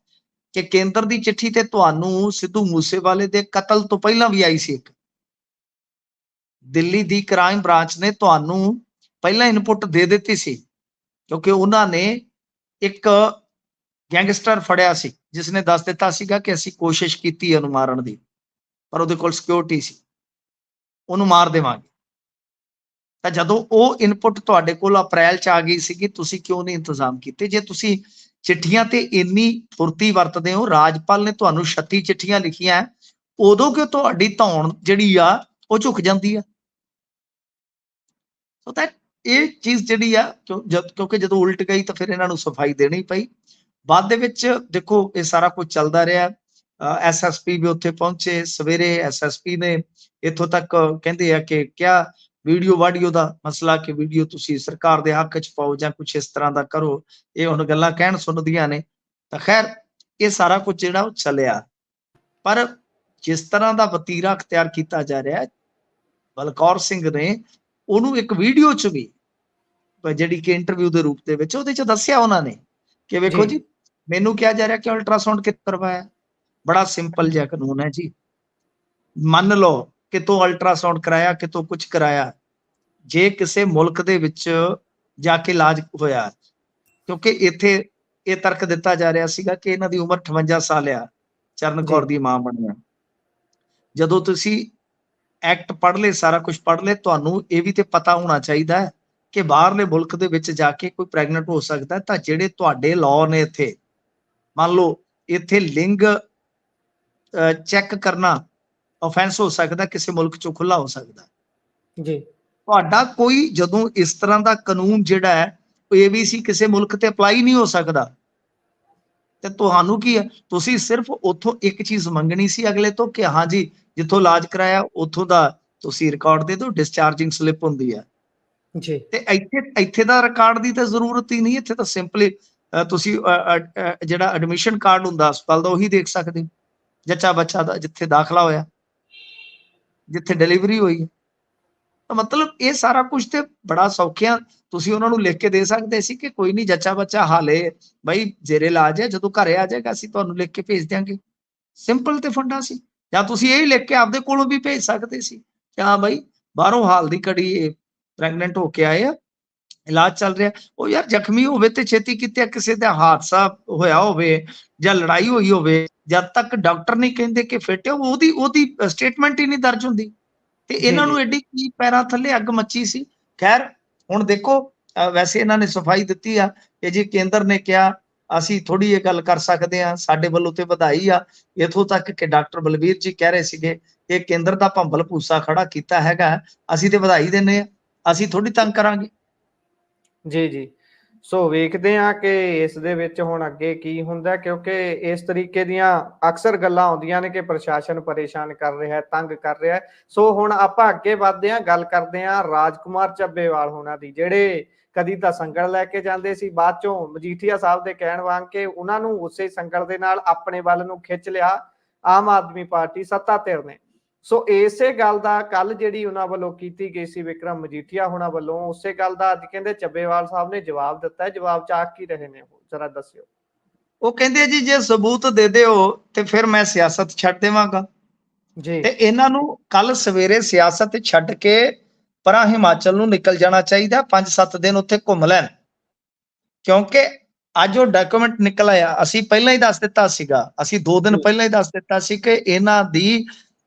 ਕਿ ਕੇਂਦਰ ਦੀ ਚਿੱਠੀ ਤੇ ਤੁਹਾਨੂੰ ਸਿੱਧੂ ਮੂਸੇਵਾਲੇ ਦੇ ਕਤਲ ਤੋਂ ਪਹਿਲਾਂ ਵੀ ਆਈ ਸੀ। ਇੱਕ ਦਿੱਲੀ ਦੀ ਕ੍ਰਾਈਮ ਬ੍ਰਾਂਚ ਨੇ ਤੁਹਾਨੂੰ ਪਹਿਲਾਂ ਇਨਪੁਟ ਦੇ ਦਿੱਤੀ ਸੀ, ਕਿਉਂਕਿ ਉਹਨਾਂ ਨੇ ਇੱਕ ਗੈਂਗਸਟਰ ਫੜਿਆ ਸੀ, ਜਿਸ ਨੇ ਦੱਸ ਦਿੱਤਾ ਸੀਗਾ ਕਿ ਅਸੀਂ ਕੋਸ਼ਿਸ਼ ਕੀਤੀ ਉਹਨੂੰ ਮਾਰਨ ਦੀ, ਪਰ ਉਹਦੇ ਕੋਲ ਸਿਕਿਉਰਿਟੀ ਸੀ, ਉਹਨੂੰ ਮਾਰ ਦੇਵਾਂਗੇ। ਤਾਂ ਜਦੋਂ ਉਹ ਇਨਪੁਟ ਤੁਹਾਡੇ ਕੋਲ ਅਪ੍ਰੈਲ 'ਚ ਆ ਗਈ ਸੀਗੀ, ਤੁਸੀਂ ਕਿਉਂ ਨਹੀਂ ਇੰਤਜ਼ਾਮ ਕੀਤੇ? ਜੇ ਤੁਸੀਂ ਚਿੱਠੀਆਂ ਤੇ ਇੰਨੀ ਫੁਰਤੀ ਵਰਤਦੇ ਹੋ, ਰਾਜਪਾਲ ਨੇ ਤੁਹਾਨੂੰ 36 ਚਿੱਠੀਆਂ ਲਿਖੀਆਂ, ਉਦੋਂ ਕਿ ਤੁਹਾਡੀ ਧੌਣ ਜਿਹੜੀ ਆ ਉਹ ਝੁਕ ਜਾਂਦੀ ਆ। ਸੋ that ਇਹ ਚੀਜ਼ ਜਿਹੜੀ ਆ, ਕਿਉਂਕਿ ਜਦੋਂ ਉਲਟ ਗਈ ਤਾਂ ਫਿਰ ਇਹਨਾਂ ਨੂੰ ਸਫਾਈ ਦੇਣੀ ਪਈ। ਬਾਅਦ ਦੇ ਵਿੱਚ ਦੇਖੋ, ਇਹ ਸਾਰਾ ਕੁਝ ਚੱਲਦਾ ਰਿਹਾ। ਐਸਐਸਪੀ ਵੀ ਉੱਥੇ ਪਹੁੰਚੇ ਸਵੇਰੇ, ਐਸਐਸਪੀ ਨੇ ਇੱਥੋਂ ਤੱਕ ਕਹਿੰਦੇ ਆ ਕਿ ਕਿਆ ਵੀਡੀਓ ਵਾਡੀਓ ਦਾ ਮਸਲਾ, ਕਿ ਵੀਡੀਓ ਤੁਸੀਂ ਸਰਕਾਰ ਦੇ ਹੱਕ 'ਚ ਪਾਓ ਜਾਂ ਕੁਛ ਇਸ ਤਰ੍ਹਾਂ ਦਾ ਕਰੋ। ਇਹ ਹੁਣ ਗੱਲਾਂ ਕਹਿਣ ਸੁਣਦੀਆਂ ਨੇ। ਤਾਂ ਖੈਰ, ਇਹ ਸਾਰਾ ਕੁਝ ਜਿਹੜਾ ਉਹ ਚੱਲਿਆ, ਪਰ ਜਿਸ ਤਰ੍ਹਾਂ ਦਾ ਵਤੀਰਾ ਅਖਤਿਆਰ ਕੀਤਾ ਜਾ ਰਿਹਾ, ਬਲਕੌਰ ਸਿੰਘ ਨੇ ਉਹਨੂੰ ਇੱਕ ਵੀਡੀਓ 'ਚ ਵੀ, ਜਿਹੜੀ ਕਿ ਇੰਟਰਵਿਊ ਦੇ ਰੂਪ ਦੇ ਵਿੱਚ, ਉਹਦੇ 'ਚ ਦੱਸਿਆ ਉਹਨਾਂ ਨੇ ਕਿ ਵੇਖੋ ਜੀ, ਮੈਨੂੰ ਕਿਹਾ ਜਾ ਰਿਹਾ ਕਿ ਅਲਟਰਾਸਾਊਂਡ ਕਿੱਥੋਂ ਕਰਵਾਇਆ। ਬੜਾ ਸਿੰਪਲ ਜਿਹਾ ਕਾਨੂੰਨ ਹੈ ਜੀ। ਮੰਨ ਲਓ ਕਿਤੋਂ ਅਲਟਰਾਸਾਊਂਡ ਕਰਾਇਆ, ਕਿਤੋਂ ਕੁਝ ਕਰਾਇਆ, ਜੇ ਕਿਸੇ ਮੁਲਕ ਦੇ ਵਿੱਚ ਜਾ ਕੇ ਇਲਾਜ ਹੋਇਆ, ਕਿਉਂਕਿ ਇੱਥੇ ਇਹ ਤਰਕ ਦਿੱਤਾ ਜਾ ਰਿਹਾ ਸੀਗਾ ਕਿ ਇਹਨਾਂ ਦੀ ਉਮਰ 58 ਸਾਲ ਆ, ਚਰਨ ਕੌਰ ਦੀ ਮਾਂ ਬਣੀਆਂ। ਜਦੋਂ ਤੁਸੀਂ ਐਕਟ ਪੜ੍ਹ ਲਏ, ਸਾਰਾ ਕੁਝ ਪੜ੍ਹ ਲਏ, ਤੁਹਾਨੂੰ ਇਹ ਵੀ ਤੇ ਪਤਾ ਹੋਣਾ ਚਾਹੀਦਾ ਹੈ ਕਿ ਬਾਹਰਲੇ ਮੁਲਕ ਦੇ ਵਿੱਚ ਜਾ ਕੇ ਕੋਈ ਪ੍ਰੈਗਨੈਂਟ ਹੋ ਸਕਦਾ। ਤਾਂ ਜਿਹੜੇ ਤੁਹਾਡੇ ਲਾਅ ਨੇ ਇੱਥੇ, ਮੰਨ ਲਓ ਇੱਥੇ ਲਿੰਗ ਚੈੱਕ ਕਰਨਾ ਆਫੈਂਸ ਹੋ ਸਕਦਾ, ਕਿਸੇ ਮੁਲਕ 'ਚੋਂ ਖੁੱਲਾ ਹੋ ਸਕਦਾ ਜੀ। ਤੁਹਾਡਾ ਕੋਈ ਜਦੋਂ ਇਸ ਤਰ੍ਹਾਂ ਦਾ ਕਾਨੂੰਨ ਜਿਹੜਾ ਹੈ, ABC ਕਿਸੇ ਮੁਲਕ ਤੇ ਅਪਲਾਈ ਨਹੀਂ ਹੋ ਸਕਦਾ। ਤੇ ਤੁਹਾਨੂੰ ਕੀ ਹੈ, ਤੁਸੀਂ ਸਿਰਫ ਉੱਥੋਂ ਇੱਕ ਚੀਜ਼ ਮੰਗਣੀ ਸੀ ਅਗਲੇ ਤੋਂ ਕਿ ਹਾਂ ਜੀ, ਜਿੱਥੋਂ ਇਲਾਜ ਕਰਾਇਆ ਉੱਥੋਂ ਦਾ ਤੁਸੀਂ ਰਿਕਾਰਡ ਦੇ ਦਿਓ, ਡਿਸਚਾਰਜਿੰਗ ਸਲਿੱਪ ਹੁੰਦੀ ਹੈ। ਜੀ ਤੇ ਇੱਥੇ ਦਾ ਰਿਕਾਰਡ ਦੀ ਤਾਂ ਜ਼ਰੂਰਤ ਹੀ ਨਹੀਂ। ਇੱਥੇ ਤਾਂ ਸਿੰਪਲੀ ਤੁਸੀਂ ਜਿਹੜਾ ਐਡਮਿਸ਼ਨ ਕਾਰਡ ਹੁੰਦਾ ਹਸਪਤਾਲ ਦਾ, ਉਹੀ ਦੇਖ ਸਕਦੇ ਹੋ, ਜੱਚਾ ਬੱਚਾ ਦਾ ਜਿੱਥੇ ਦਾਖਲਾ ਹੋਇਆ, ਜਿੱਥੇ ਡਿਲੀਵਰੀ ਹੋਈ ਹੈ। ਤਾਂ ਮਤਲਬ ਇਹ ਸਾਰਾ ਕੁਝ ਤੇ ਬੜਾ ਸੌਖਿਆ ਤੁਸੀਂ ਉਹਨਾਂ ਨੂੰ ਲਿਖ ਕੇ ਦੇ ਸਕਦੇ ਸੀ ਕਿ ਕੋਈ ਨਹੀਂ, ਜੱਚਾ ਬੱਚਾ ਹਾਲੇ ਬਈ ਜ਼ੇਰੇ ਇਲਾਜ ਹੈ, ਜਦੋਂ ਘਰੇ ਆ ਜਾਏਗਾ ਅਸੀਂ ਤੁਹਾਨੂੰ ਲਿਖ ਕੇ ਭੇਜ ਦਿਆਂਗੇ। ਸਿੰਪਲ ਤੇ ਫੰਡਾ ਸੀ। ਜਾਂ ਤੁਸੀਂ ਇਹ ਲਿਖ ਕੇ ਆਪਦੇ ਕੋਲੋਂ ਵੀ ਭੇਜ ਸਕਦੇ ਸੀ ਕਿ ਹਾਂ ਬਈ, ਬਾਹਰੋਂ ਹਾਲ ਦੀ ਘੜੀ ਪ੍ਰੈਗਨੈਂਟ ਹੋ ਕੇ ਆਏ ਆ, ਇਲਾਜ ਚੱਲ ਰਿਹਾ। ਉਹ ਯਾਰ, ਜ਼ਖਮੀ ਹੋਵੇ ਤੇ ਛੇਤੀ ਕਿਤੇ, ਕਿਸੇ ਦਾ ਹਾਦਸਾ ਹੋਇਆ ਹੋਵੇ ਜਾਂ ਲੜਾਈ ਹੋਈ ਹੋਵੇ, ਜਦ ਤੱਕ ਡਾਕਟਰ ਨਹੀਂ ਕਹਿੰਦੇ ਕਿ ਫਿੱਟ ਹੈ, ਉਹਦੀ ਸਟੇਟਮੈਂਟ ਹੀ ਨਹੀਂ ਦਰਜ ਹੁੰਦੀ। ਤੇ ਇਹਨਾਂ ਨੂੰ ਐਡੀ ਕੀ ਪੈਰਾਂ ਥੱਲੇ ਅੱਗ ਮੱਚੀ ਸੀ। ਖੈਰ, ਹੁਣ ਦੇਖੋ, ਵੈਸੇ ਇਹਨਾਂ ਨੇ ਸਫਾਈ ਦਿੱਤੀ ਆ ਕਿ ਜੀ ਕੇਂਦਰ ਨੇ ਕਿਹਾ ਅਸੀਂ ਥੋੜੀ ਇਹ ਗੱਲ ਕਰ ਸਕਦੇ ਹਾਂ। ਸਾਡੇ ਵੱਲੋਂ ਤੇ ਵਧਾਈ ਆ, ਇਥੋਂ ਤੱਕ ਕਿ ਡਾਕਟਰ ਬਲਬੀਰ ਜੀ ਕਹਿ ਰਹੇ ਸੀਗੇ ਕਿ ਕੇਂਦਰ ਦਾ ਭੰਬਲ ਭੂਸਾ ਖੜਾ ਕੀਤਾ ਹੈਗਾ, ਅਸੀਂ ਤੇ ਵਧਾਈ ਦਿੰਦੇ ਆ, ਅਸੀਂ ਥੋੜੀ ਤੰਗ ਕਰਾਂਗੇ। ਜੀ ਜੀ। ਸੋ ਵੇਖਦੇ ਹਾਂ ਕਿ ਇਸ ਦੇ ਵਿੱਚ ਹੁਣ ਅੱਗੇ ਕੀ ਹੁੰਦਾ, ਕਿਉਂਕਿ ਇਸ ਤਰੀਕੇ ਦੀਆਂ ਅਕਸਰ ਗੱਲਾਂ ਆਉਂਦੀਆਂ ਨੇ ਕਿ ਪ੍ਰਸ਼ਾਸਨ ਪਰੇਸ਼ਾਨ ਕਰ ਰਿਹਾ ਹੈ, ਤੰਗ ਕਰ ਰਿਹਾ ਹੈ। ਸੋ ਹੁਣ ਆਪਾਂ ਅੱਗੇ ਵੱਧਦੇ ਹਾਂ, ਗੱਲ ਕਰਦੇ ਹਾਂ ਰਾਜਕੁਮਾਰ ਚੱਬੇਵਾਲ ਹੋਣਾ ਦੀ, ਜਿਹੜੇ ਕਦੀ ਤਾਂ ਸੰਗਲ ਲੈ ਕੇ ਜਾਂਦੇ ਸੀ, ਬਾਅਦ ਚੋਂ ਮਜੀਠੀਆ ਸਾਹਿਬ ਦੇ ਕਹਿਣ ਵਾਂਗ ਕੇ ਉਹਨਾਂ ਨੂੰ ਉਸੇ ਸੰਗਲ ਦੇ ਨਾਲ ਆਪਣੇ ਵੱਲ ਨੂੰ ਖਿੱਚ ਲਿਆ ਆਮ ਆਦਮੀ ਪਾਰਟੀ ਸੱਤਾ ਧਿਰ ਨੇ। ਸੋ ਇਸੇ ਗੱਲ ਦਾ ਕੱਲ ਜਿਹੜੀ ਉਹਨਾਂ ਵੱਲੋਂ ਕੀਤੀ ਗਈ ਸੀ ਵਿਕਰਮ ਮਜੀਠੀਆ ਹੋਣਾ ਵੱਲੋਂ, ਉਸੇ ਗੱਲ ਦਾ ਅੱਜ ਕਹਿੰਦੇ ਚੱਬੇਵਾਲ ਸਾਹਿਬ ਨੇ ਜਵਾਬ ਦਿੱਤਾ ਹੈ। ਜਵਾਬ ਚ ਆ ਕੀ ਰਹੇ ਨੇ ਉਹ ਜਰਾ ਦੱਸਿਓ। ਉਹ ਕਹਿੰਦੇ ਜੀ ਜੇ ਸਬੂਤ ਦੇ ਦਿਓ ਤੇ ਫਿਰ ਮੈਂ ਸਿਆਸਤ ਛੱਡ ਦੇਵਾਂਗਾ। ਜੀ ਤੇ ਇਹਨਾਂ ਨੂੰ ਕੱਲ ਸਵੇਰੇ ਸਿਆਸਤ ਛੱਡ ਕੇ ਪਰਾਂ ਹਿਮਾਚਲ ਨੂੰ ਨਿਕਲ ਜਾਣਾ ਚਾਹੀਦਾ, 5-7 ਦਿਨ ਉੱਥੇ ਘੁੰਮ ਲੈਣ, ਕਿਉਂਕਿ ਅੱਜ ਉਹ ਡਾਕੂਮੈਂਟ ਨਿਕਲ ਆਇਆ। ਅਸੀਂ ਪਹਿਲਾਂ ਹੀ ਦੱਸ ਦਿੱਤਾ ਸੀਗਾ, ਅਸੀਂ 2 ਦਿਨ ਪਹਿਲਾਂ ਹੀ ਦੱਸ ਦਿੱਤਾ ਸੀ ਕਿ ਇਹਨਾਂ ਦੀ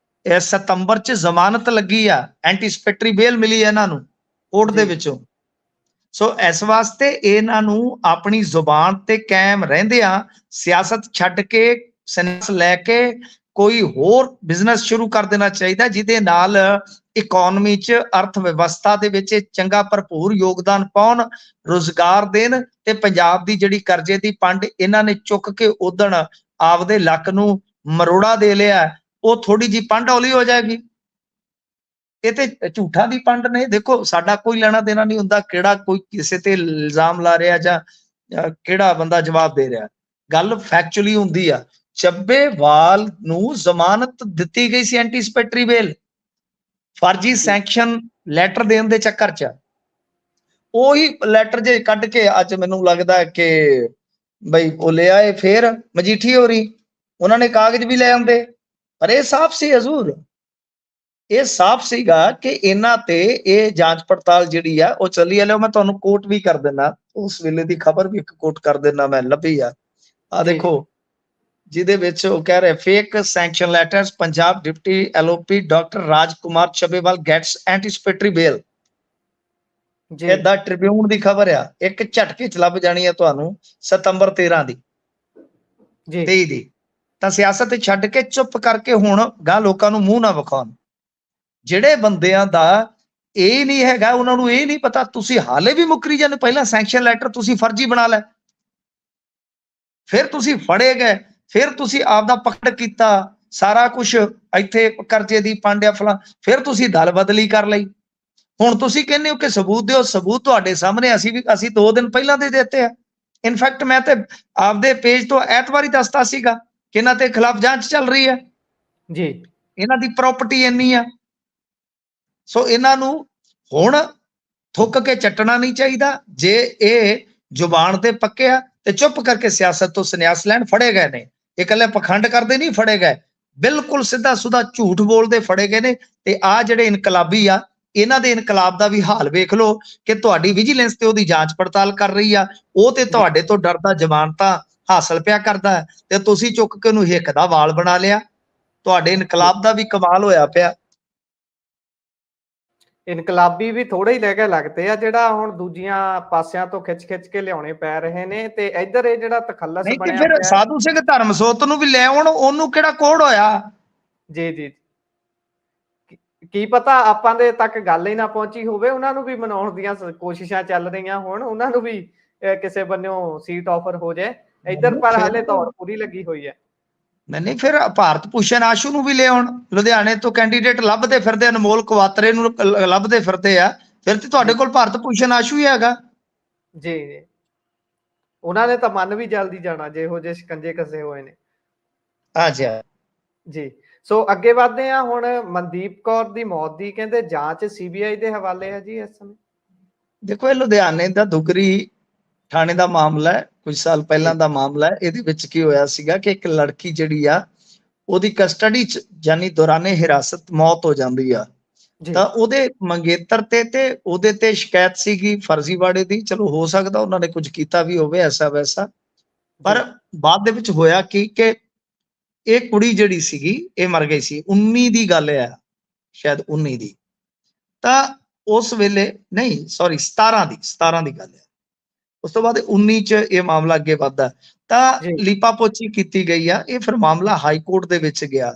ਸਤੰਬਰ 'ਚ ਜ਼ਮਾਨਤ ਲੱਗੀ ਆ, ਐਂਟੀਸਪੈਕਟਰੀ ਬੇਲ ਮਿਲੀ ਹੈ ਇਹਨਾਂ ਨੂੰ ਕੋਰਟ ਦੇ ਵਿੱਚੋਂ। ਸੋ ਇਸ ਵਾਸਤੇ ਇਹਨਾਂ ਨੂੰ ਆਪਣੀ ਜ਼ੁਬਾਨ ਤੇ ਕਾਇਮ ਰਹਿੰਦਿਆਂ ਸਿਆਸਤ ਛੱਡ ਕੇ ਸੰਨਿਆਸ ਲੈ ਕੇ ਕੋਈ ਹੋਰ ਬਿਜ਼ਨਸ ਸ਼ੁਰੂ ਕਰ ਦੇਣਾ ਚਾਹੀਦਾ, ਜਿਹਦੇ ਨਾਲ ਇਕਨੋਮੀ 'ਚ ਅਰਥ ਵਿਵਸਥਾ ਦੇ ਵਿੱਚ ਚੰਗਾ ਭਰਪੂਰ ਯੋਗਦਾਨ ਪਾਉਣ, ਰੁਜ਼ਗਾਰ ਦੇਣ ਤੇ ਪੰਜਾਬ ਦੀ ਜਿਹੜੀ ਕਰਜ਼ੇ ਦੀ ਪੰਡ ਇਹਨਾਂ ਨੇ ਚੁੱਕ ਕੇ ਉਦਣ ਆਪਦੇ ਲੱਕ ਨੂੰ ਮਰੋੜਾ ਦੇ ਲਿਆ, ਉਹ ਥੋੜੀ ਜੀ ਪੰਡ ਹੌਲੀ ਹੋ ਜਾਏਗੀ। ਇਹ ਤੇ ਝੂਠਾਂ ਦੀ ਪੰਡ ਨੇ। ਦੇਖੋ ਸਾਡਾ ਕੋਈ ਲੈਣਾ ਦੇਣਾ ਨਹੀਂ ਹੁੰਦਾ ਕਿਹੜਾ ਕੋਈ ਕਿਸੇ ਤੇ ਇਲਜ਼ਾਮ ਲਾ ਰਿਹਾ ਜਾਂ ਕਿਹੜਾ ਬੰਦਾ ਜਵਾਬ ਦੇ ਰਿਹਾ, ਗੱਲ ਫੈਕਚੁਅਲੀ ਹੁੰਦੀ ਆ। ਚੱਬੇਵਾਲ ਨੂੰ ਜ਼ਮਾਨਤ ਦਿੱਤੀ ਗਈ ਸੀ ਐਂਟੀਸਪੈਕਟਰੀ ਬੇਲ, ਫਰਜ਼ੀ ਸੈਂਕਸ਼ਨ ਲੈਟਰ ਦੇਣ ਦੇ ਚੱਕਰ 'ਚ। ਉਹੀ ਲੈਟਰ ਜੇ ਕੱਢ ਕੇ ਅੱਜ ਮੈਨੂੰ ਲੱਗਦਾ ਕਿ ਬਈ ਉਹ ਲੈ ਆਏ ਫੇਰ ਮਜੀਠੀ ਹੋਰੀ, ਉਹਨਾਂ ਨੇ ਕਾਗਜ਼ ਵੀ ਲੈ ਆਉਂਦੇ, ਪਰ ਇਹ ਸਾਫ਼ ਸੀ ਹਜ਼ੂਰ, ਇਹ ਸਾਫ਼ ਸੀਗਾ ਕਿ ਇਹਨਾਂ ਤੇ ਇਹ ਜਾਂਚ ਪੜਤਾਲ ਜਿਹੜੀ ਆ ਉਹ ਚੱਲੀ ਆ। ਲਿਓ ਮੈਂ ਤੁਹਾਨੂੰ ਕੋਟ ਵੀ ਕਰ ਦਿੰਦਾ, ਉਸ ਵੇਲੇ ਦੀ ਖਬਰ ਵੀ ਇੱਕ ਕੋਟ ਕਰ ਦਿੰਦਾ, ਮੈਂ ਲੱਭੀ ਆ ਦੇਖੋ, ਜਿਹਦੇ ਵਿੱਚ ਉਹ ਕਹਿ ਰਹੇ fake sanction letters Punjab deputy LOP doctor Rajkumar Chabbewal gets anticipatory bail. ਏਦਾਂ ਟ੍ਰਿਬਿਊਨ ਦੀ ਖਬਰ ਆ, ਇੱਕ ਝਟਕੇ 'ਚ ਲੱਭ ਜਾਣੀ ਆ ਤੁਹਾਨੂੰ, ਸਤੰਬਰ 13 ਦੀ 23 ਦੀ। ਤਾਂ ਸਿਆਸਤ ਛੱਡ ਕੇ ਚੁੱਪ ਕਰਕੇ ਹੁਣ ਗਾਂ ਲੋਕਾਂ ਨੂੰ ਮੂੰਹ ਨਾ ਵਿਖਾਉਣ। ਜਿਹੜੇ ਬੰਦਿਆਂ ਦਾ ਇਹ ਨਹੀਂ ਹੈਗਾ, ਉਹਨਾਂ ਨੂੰ ਇਹ ਨਹੀਂ ਪਤਾ, ਤੁਸੀਂ ਹਾਲੇ ਵੀ ਮੁੱਕਰੀ ਜਾਂਦੇ। ਪਹਿਲਾਂ ਸੈਂਕਸ਼ਨ ਲੈਟਰ ਤੁਸੀਂ ਫਰਜ਼ੀ ਬਣਾ ਲੈ, ਫਿਰ ਤੁਸੀਂ ਫੜੇ ਗਏ, ਫਿਰ ਤੁਸੀਂ ਆਪਦਾ ਪਕੜ ਕੀਤਾ, ਸਾਰਾ ਕੁਝ ਇੱਥੇ ਕਰਜ਼ੇ ਦੀ ਪਾਂਡਿਆ ਫਲਾਂ, ਫਿਰ ਤੁਸੀਂ ਦਲ ਬਦਲੀ ਕਰ ਲਈ। ਹੁਣ ਤੁਸੀਂ ਕਹਿੰਦੇ ਹੋ ਕਿ ਸਬੂਤ ਦਿਓ, ਸਬੂਤ ਤੁਹਾਡੇ ਸਾਹਮਣੇ ਅਸੀਂ 2 ਦਿਨ ਪਹਿਲਾਂ ਦੇ ਦਿੱਤੇ ਆ। ਇਨਫੈਕਟ ਮੈਂ ਤੇ ਆਪਦੇ ਪੇਜ ਤੋਂ ਐਤਵਾਰ ਹੀ ਦੱਸਤਾ ਸੀਗਾ ਕਿ ਇਹਨਾਂ ਦੇ ਖਿਲਾਫ ਜਾਂਚ ਚੱਲ ਰਹੀ ਹੈ ਜੀ, ਇਹਨਾਂ ਦੀ ਪ੍ਰਾਪਰਟੀ ਇੰਨੀ ਆ। ਸੋ ਇਹਨਾਂ ਨੂੰ ਹੁਣ ਥੁੱਕ ਕੇ ਚੱਟਣਾ ਨਹੀਂ ਚਾਹੀਦਾ। ਜੇ ਇਹ ਜ਼ੁਬਾਨ ਤੇ ਪੱਕੇ ਆ ਤੇ ਚੁੱਪ ਕਰਕੇ ਸਿਆਸਤ ਤੋਂ ਸੰਨਿਆਸ ਲੈਣ। ਫੜੇ ਗਏ ਨੇ, ਇਹ ਇਕੱਲੇ ਪਖੰਡ ਕਰਦੇ ਨਹੀਂ ਫੜੇ ਗਏ, ਬਿਲਕੁਲ ਸਿੱਧਾ ਸੁਧਾ ਝੂਠ ਬੋਲਦੇ ਫੜੇ ਗਏ ਨੇ। ਤੇ ਆ ਜਿਹੜੇ ਇਨਕਲਾਬੀ ਆ, ਇਹਨਾਂ ਦੇ ਇਨਕਲਾਬ ਦਾ ਵੀ ਹਾਲ ਵੇਖ ਲਓ ਕਿ ਤੁਹਾਡੀ ਵਿਜੀਲੈਂਸ ਤੇ ਉਹਦੀ ਜਾਂਚ ਪੜਤਾਲ ਕਰ ਰਹੀ ਆ, ਉਹ ਤੇ ਤੁਹਾਡੇ ਤੋਂ ਡਰਦਾ ਜ਼ਮਾਨਤਾਂ ਹਾਸਲ ਪਿਆ ਕਰਦਾ, ਤੇ ਤੁਸੀਂ ਚੁੱਕ ਕੇ ਉਹਨੂੰ ਹਿੱਕ ਦਾ ਵਾਲ ਬਣਾ ਲਿਆ। ਤੁਹਾਡੇ ਇਨਕਲਾਬ ਦਾ ਵੀ ਕਮਾਲ ਹੋਇਆ ਪਿਆ। ਇਨਕਲਾਬੀ ਵੀ ਥੋੜੇ ਹੀ ਲੈ ਕੇ ਲੱਗਦੇ ਆ, ਜਿਹੜਾ ਹੁਣ ਦੂਜੀਆਂ ਪਾਸਿਆਂ ਤੋਂ ਖਿੱਚ ਕੇ ਲਿਆਉਣੇ ਪੈ ਰਹੇ ਨੇ। ਤੇ ਇੱਧਰ ਇਹ ਜਿਹੜਾ ਤਖੱਲਸ ਬਣਿਆ ਫਿਰ ਸਾਧੂ ਸਿੰਘ ਧਰਮਸੋਤ ਨੂੰ ਵੀ ਲੈ ਆਉਣ, ਉਹਨੂੰ ਕਿਹੜਾ ਕੋੜ ਹੋਇਆ। ਜੀ ਜੀ, ਕੀ ਪਤਾ ਆਪਾਂ ਦੇ ਤੱਕ ਗੱਲ ਹੀ ਨਾ ਪਹੁੰਚੀ ਹੋਵੇ, ਉਹਨਾਂ ਨੂੰ ਵੀ ਮਨਾਉਣ ਦੀਆਂ ਕੋਸ਼ਿਸ਼ਾਂ ਚੱਲ ਰਹੀਆਂ ਹੋਣ, ਉਹਨਾਂ ਨੂੰ ਵੀ ਕਿਸੇ ਬੰਨਿਓ ਸੀਟ ਆਫਰ ਹੋ ਜਾਏ ਇੱਧਰ, ਪਰ ਹਾਲੇ ਦੌੜ ਪੂਰੀ ਲੱਗੀ ਹੋਈ ਹੈ। ਨਹੀਂ, ਫਿਰ ਭਾਰਤ ਭੂਸ਼ਣ ਆਸ਼ੂ ਨੂੰ ਵੀ ਲੈ ਆਉਣ, ਲੁਧਿਆਣੇ ਤੋਂ ਕੈਂਡੀਡੇਟ ਲੱਭਦੇ ਫਿਰਦੇ, ਅਨਮੋਲ ਕੁਆਤਰੇ ਨੂੰ ਲੱਭਦੇ ਫਿਰਦੇ ਆ, ਫਿਰ ਤੇ ਤੁਹਾਡੇ ਕੋਲ ਭਾਰਤ ਭੂਸ਼ਣ ਆਸ਼ੂ ਹੀ ਹੈਗਾ ਜੀ। ਉਹਨਾਂ ਨੇ ਤਾਂ ਮਨ ਵੀ ਜਲਦੀ ਜਾਣਾ ਜੇ ਇਹੋ ਜਿਹੇ ਸ਼ਿਕੰਜੇ ਕੱਸੇ ਹੋਏ ਨੇ। ਅੱਛਾ ਜੀ। ਸੋ ਅੱਗੇ ਵਧਦੇ ਆ ਹੁਣ, ਮਨਦੀਪ ਕੌਰ ਦੀ ਮੌਤ ਦੀ ਕਹਿੰਦੇ ਜਾਂਚ ਸੀਬੀਆਈ ਦੇ ਹਵਾਲੇ ਹੈ ਜੀ ਇਸ ਸਮੇਂ। ਦੇਖੋ ਇਹ ਲੁਧਿਆਣੇ ਦਾ ਦੁਗਰੀ ਥਾਣੇ ਦਾ ਮਾਮਲਾ ਹੈ, ਕੁਝ ਸਾਲ ਪਹਿਲਾਂ ਦਾ ਮਾਮਲਾ ਹੈ। ਇਹਦੇ ਵਿੱਚ ਕੀ ਹੋਇਆ ਸੀਗਾ ਕਿ ਇੱਕ ਲੜਕੀ ਜਿਹੜੀ ਆ ਉਹਦੀ ਕਸਟਡੀ 'ਚ ਯਾਨੀ ਦੌਰਾਨੇ ਹਿਰਾਸਤ ਮੌਤ ਹੋ ਜਾਂਦੀ ਆ, ਤਾਂ ਉਹਦੇ ਮੰਗੇਤਰ ਤੇ ਉਹਦੇ ਤੇ ਸ਼ਿਕਾਇਤ ਸੀਗੀ ਫਰਜ਼ੀਵਾੜੇ ਦੀ। ਚਲੋ ਹੋ ਸਕਦਾ ਉਹਨਾਂ ਨੇ ਕੁਝ ਕੀਤਾ ਵੀ ਹੋਵੇ ਐਸਾ ਵੈਸਾ, ਪਰ ਬਾਅਦ ਦੇ ਵਿੱਚ ਹੋਇਆ ਕਿ ਇਹ ਕੁੜੀ ਜਿਹੜੀ ਸੀਗੀ ਇਹ ਮਰ ਗਈ ਸੀ। 19 ਦੀ ਗੱਲ ਹੈ, ਸ਼ਾਇਦ 19 ਦੀ, ਤਾਂ ਉਸ ਵੇਲੇ ਨਹੀਂ, ਸੌਰੀ 17 ਦੀ ਗੱਲ ਹੈ। ਉਸ ਤੋਂ ਬਾਅਦ 19 ਚ ਇਹ ਮਾਮਲਾ ਅੱਗੇ ਵੱਧਦਾ। ਤਾਂ ਜੀ ਲੀਪਾਪੋਚੀ ਕੀਤੀ ਗਈ ਆ। ਇਹ ਫਿਰ ਮਾਮਲਾ ਹਾਈ ਕੋਰਟ ਦੇ ਵਿੱਚ ਗਿਆ,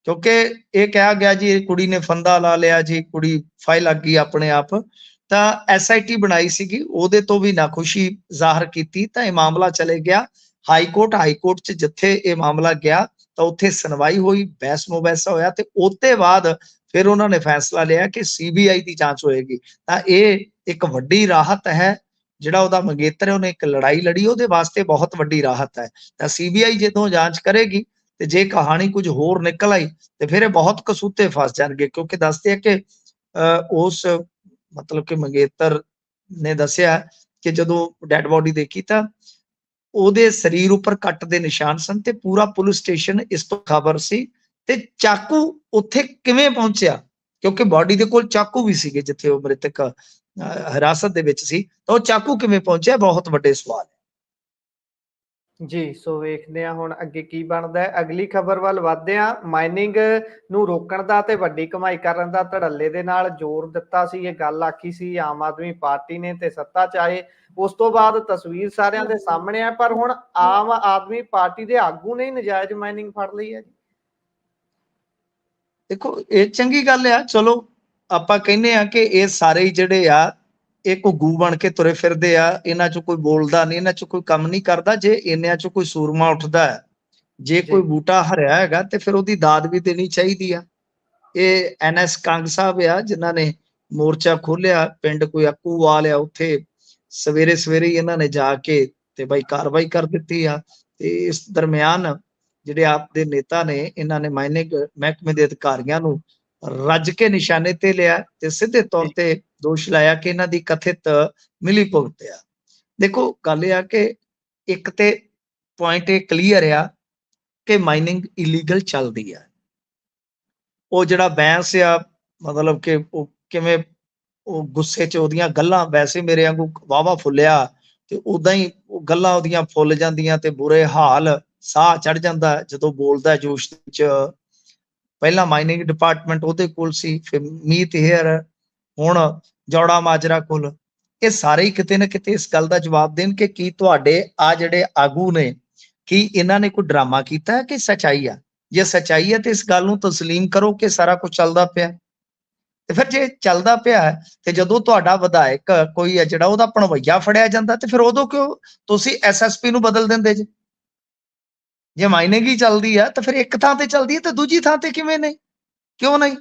ਕਿਉਂਕਿ ਇਹ ਕਿਹਾ ਗਿਆ ਜੀ ਇਹ ਕੁੜੀ ਨੇ ਫੰਦਾ ਲਾ ਲਿਆ ਜੀ, ਕੁੜੀ ਫਾਈਲ ਲੱਗ ਗਈ ਆਪਣੇ ਆਪ। ਤਾਂ ਐਸਆਈਟੀ ਬਣਾਈ ਸੀਗੀ, ਉਹਦੇ ਤੋਂ ਵੀ ਨਾਖੁਸ਼ੀ ਜ਼ਾਹਰ ਕੀਤੀ, ਤਾਂ ਇਹ ਮਾਮਲਾ ਚਲੇ ਗਿਆ ਹਾਈ ਕੋਰਟ। ਹਾਈ ਕੋਰਟ 'ਚ ਜਿੱਥੇ ਇਹ ਮਾਮਲਾ ਗਿਆ ਤਾਂ ਉੱਥੇ ਸੁਣਵਾਈ ਹੋਈ, ਬਹਿਸ ਮੁਬੈਸਾ ਹੋਇਆ, ਤੇ ਉਹਦੇ ਬਾਅਦ ਫਿਰ ਉਹਨਾਂ ਨੇ ਫੈਸਲਾ ਲਿਆ ਕਿ ਸੀਬੀਆਈ ਦੀ ਜਾਂਚ ਹੋਏਗੀ। ਤਾਂ ਇਹ ਇੱਕ ਵੱਡੀ ਰਾਹਤ ਹੈ, ਜਿਹੜਾ ਉਹਦਾ ਮੰਗੇਤਰ ਹੈ ਉਹਨੇ ਇੱਕ ਲੜਾਈ ਲੜੀ, ਉਹਦੇ ਵਾਸਤੇ ਬਹੁਤ ਵੱਡੀ ਰਾਹਤ ਹੈ। ਤਾਂ ਸੀਬੀਆਈ ਜਦੋਂ ਜਾਂਚ ਕਰੇਗੀ ਤੇ ਜੇ ਕਹਾਣੀ ਕੁਝ ਹੋਰ ਨਿਕਲ ਆਈ ਤੇ ਫਿਰ ਇਹ ਬਹੁਤ ਕਸੂਤੇ ਫਸ ਜਾਣਗੇ, ਕਿਉਂਕਿ ਦੱਸਦੇ ਆ ਕਿ ਉਸ ਮਤਲਬ ਕਿ ਮੰਗੇਤਰ ਨੇ ਦੱਸਿਆ ਕਿ ਜਦੋਂ ਡੈਡ ਬੋਡੀ ਦੇਖੀ ਤਾਂ ਉਹਦੇ ਸਰੀਰ ਉੱਪਰ ਕੱਟ ਦੇ ਨਿਸ਼ਾਨ ਸਨ, ਤੇ ਪੂਰਾ ਪੁਲਿਸ ਸਟੇਸ਼ਨ ਇਸ ਤੋਂ ਖਬਰ ਸੀ। ਤੇ ਚਾਕੂ ਉੱਥੇ ਕਿਵੇਂ ਪਹੁੰਚਿਆ, ਕਿਉਂਕਿ ਬਾਡੀ ਦੇ ਕੋਲ ਚਾਕੂ ਵੀ ਸੀਗੇ ਜਿੱਥੇ ਉਹ ਮ੍ਰਿਤਕ ਹਿਰਾਸਤ ਦੇ ਵਿੱਚ ਸੀ, ਤਾਂ ਉਹ ਚਾਕੂ ਕਿਵੇਂ ਪਹੁੰਚਿਆ, ਬਹੁਤ ਵੱਡੇ ਸਵਾਲ ਹੈ। ਜੀ, ਸੋ ਵੇਖਦੇ ਹਾਂ ਹੁਣ ਅੱਗੇ ਕੀ ਬਣਦਾ ਹੈ। ਅਗਲੀ ਖਬਰ ਵੱਲ ਵਧਦੇ ਹਾਂ। ਮਾਈਨਿੰਗ ਨੂੰ ਰੋਕਣ ਦਾ ਤੇ ਵੱਡੀ ਕਮਾਈ ਕਰਨ ਦਾ ਧੜੱਲੇ ਦੇ ਨਾਲ ਜ਼ੋਰ ਦਿੱਤਾ ਸੀ, ਇਹ ਗੱਲ ਆਖੀ ਸੀ ਆਮ ਆਦਮੀ ਪਾਰਟੀ ਨੇ ਤੇ ਸੱਤਾ 'ਚ ਆਏ ਉਸ ਤੋਂ ਬਾਅਦ ਤਸਵੀਰ ਸਾਰਿਆਂ ਦੇ ਸਾਹਮਣੇ ਹੈ, ਪਰ ਹੁਣ ਆਮ ਆਦਮੀ ਪਾਰਟੀ ਦੇ ਆਗੂ ਨੇ ਨਜਾਇਜ਼ ਮਾਈਨਿੰਗ ਫੜ ਲਈ ਹੈ ਜੀ। ਦੇਖੋ ਇਹ ਚੰਗੀ ਗੱਲ ਆ, ਚਲੋ ਆਪਾਂ ਕਹਿੰਦੇ ਆ ਕਿ ਇਹ ਸਾਰੇ ਹੀ ਜਿਹੜੇ ਆ ਇਹ ਘੁੱਗੂ ਬਣ ਕੇ ਤੁਰੇ ਫਿਰਦੇ ਆ, ਇਹਨਾਂ 'ਚ ਕੋਈ ਬੋਲਦਾ ਨਹੀਂ, ਇਹਨਾਂ 'ਚ ਕੋਈ ਕੰਮ ਨਹੀਂ ਕਰਦਾ। ਜੇ ਇਹਨਾਂ 'ਚ ਕੋਈ ਸੂਰਮਾ ਉੱਠਦਾ ਹੈ, ਜੇ ਕੋਈ ਬੂਟਾ ਹਰਿਆ ਹੈਗਾ ਤੇ ਫਿਰ ਉਹਦੀ ਦਾਦ ਵੀ ਦੇਣੀ ਚਾਹੀਦੀ ਆ। ਇਹ ਐਨਐਸ ਕੰਗ ਸਾਹਿਬ ਆ ਜਿਨ੍ਹਾਂ ਨੇ ਮੋਰਚਾ ਖੋਲਿਆ, ਪਿੰਡ ਕੋਈ ਅੱਕੂਵਾਲ ਆ, ਉੱਥੇ ਸਵੇਰੇ ਸਵੇਰੇ ਹੀ ਇਹਨਾਂ ਨੇ ਜਾ ਕੇ ਤੇ ਬਾਈ ਕਾਰਵਾਈ ਕਰ ਦਿੱਤੀ ਆ। ਤੇ ਇਸ ਦਰਮਿਆਨ ਜਿਹੜੇ ਆਪ ਦੇ ਨੇਤਾ ਨੇ, ਇਹਨਾਂ ਨੇ ਮਾਈਨਿੰਗ ਮਹਿਕਮੇ ਦੇ ਅਧਿਕਾਰੀਆਂ ਨੂੰ ਰੱਜ ਕੇ ਨਿਸ਼ਾਨੇ ਤੇ ਲਿਆ ਤੇ ਸਿੱਧੇ ਤੌਰ ਤੇ ਦੋਸ਼ ਲਾਇਆ ਕਿ ਇਹਨਾਂ ਦੀ ਕਥਿਤ ਮਿਲੀ ਭੁਗਤ ਆ। ਦੇਖੋ ਗੱਲ ਇਹ ਆ ਕਿ ਇੱਕ ਤੇ ਪੁਆਇੰਟ ਇਹ ਕਲੀਅਰ ਆ ਕਿ ਮਾਈਨਿੰਗ ਇਲੀਗਲ ਚੱਲਦੀ ਆ। ਉਹ ਜਿਹੜਾ ਬੈਂਸ ਆ, ਮਤਲਬ ਕਿ ਉਹ ਕਿਵੇਂ ਉਹ ਗੁੱਸੇ 'ਚ ਉਹਦੀਆਂ ਗੱਲਾਂ, ਵੈਸੇ ਮੇਰੇ ਵਾਂਗੂ ਵਾਹਵਾ ਫੁੱਲਿਆ ਤੇ ਉਦਾਂ ਹੀ ਉਹ ਗੱਲਾਂ ਉਹਦੀਆਂ ਫੁੱਲ ਜਾਂਦੀਆਂ ਤੇ ਬੁਰੇ ਹਾਲ, ਸਾਹ ਚੜ ਜਾਂਦਾ ਜਦੋਂ ਬੋਲਦਾ ਜੋਸ਼ ਵਿੱਚ। ਪਹਿਲਾਂ ਮਾਈਨਿੰਗ ਡਿਪਾਰਟਮੈਂਟ ਉਹਦੇ ਕੋਲ ਸੀ, ਫਿਰ ਮੀਤ ਹੇਅਰ, ਹੁਣ ਜੌੜਾ ਮਾਜਰਾ ਕੋਲ। ਇਹ ਸਾਰੇ ਹੀ ਕਿਤੇ ਨਾ ਕਿਤੇ ਇਸ ਗੱਲ ਦਾ ਜਵਾਬ ਦੇਣ ਕਿ ਕੀ ਤੁਹਾਡੇ ਆ ਜਿਹੜੇ ਆਗੂ ਨੇ, ਕੀ ਇਹਨਾਂ ਨੇ ਕੋਈ ਡਰਾਮਾ ਕੀਤਾ ਹੈ ਕਿ ਸੱਚਾਈ ਆ? ਜੇ ਸੱਚਾਈ ਹੈ ਤੇ ਇਸ ਗੱਲ ਨੂੰ ਤਸਲੀਮ ਕਰੋ ਕਿ ਸਾਰਾ ਕੁਝ ਚੱਲਦਾ ਪਿਆ। ਤੇ ਫਿਰ ਜੇ ਚੱਲਦਾ ਪਿਆ ਤੇ ਜਦੋਂ ਤੁਹਾਡਾ ਵਿਧਾਇਕ ਕੋਈ ਹੈ ਜਿਹੜਾ ਉਹਦਾ ਭਣਵਈਆ ਫੜਿਆ ਜਾਂਦਾ ਤੇ ਫਿਰ ਉਦੋਂ ਕਿਉਂ ਤੁਸੀਂ ਐਸਐਸਪੀ ਨੂੰ ਬਦਲ ਦਿੰਦੇ ਜੇ? ਜੇ ਮਾਈਨਿੰਗ ਹੀ ਚੱਲਦੀ ਆ ਤਾਂ ਫਿਰ ਇੱਕ ਥਾਂ ਤੇ ਚੱਲਦੀ ਹੈ ਤੇ ਦੂਜੀ ਥਾਂ ਤੇ ਕਿਵੇਂ ਨਹੀਂ, ਕਿਉਂ ਨਹੀਂ?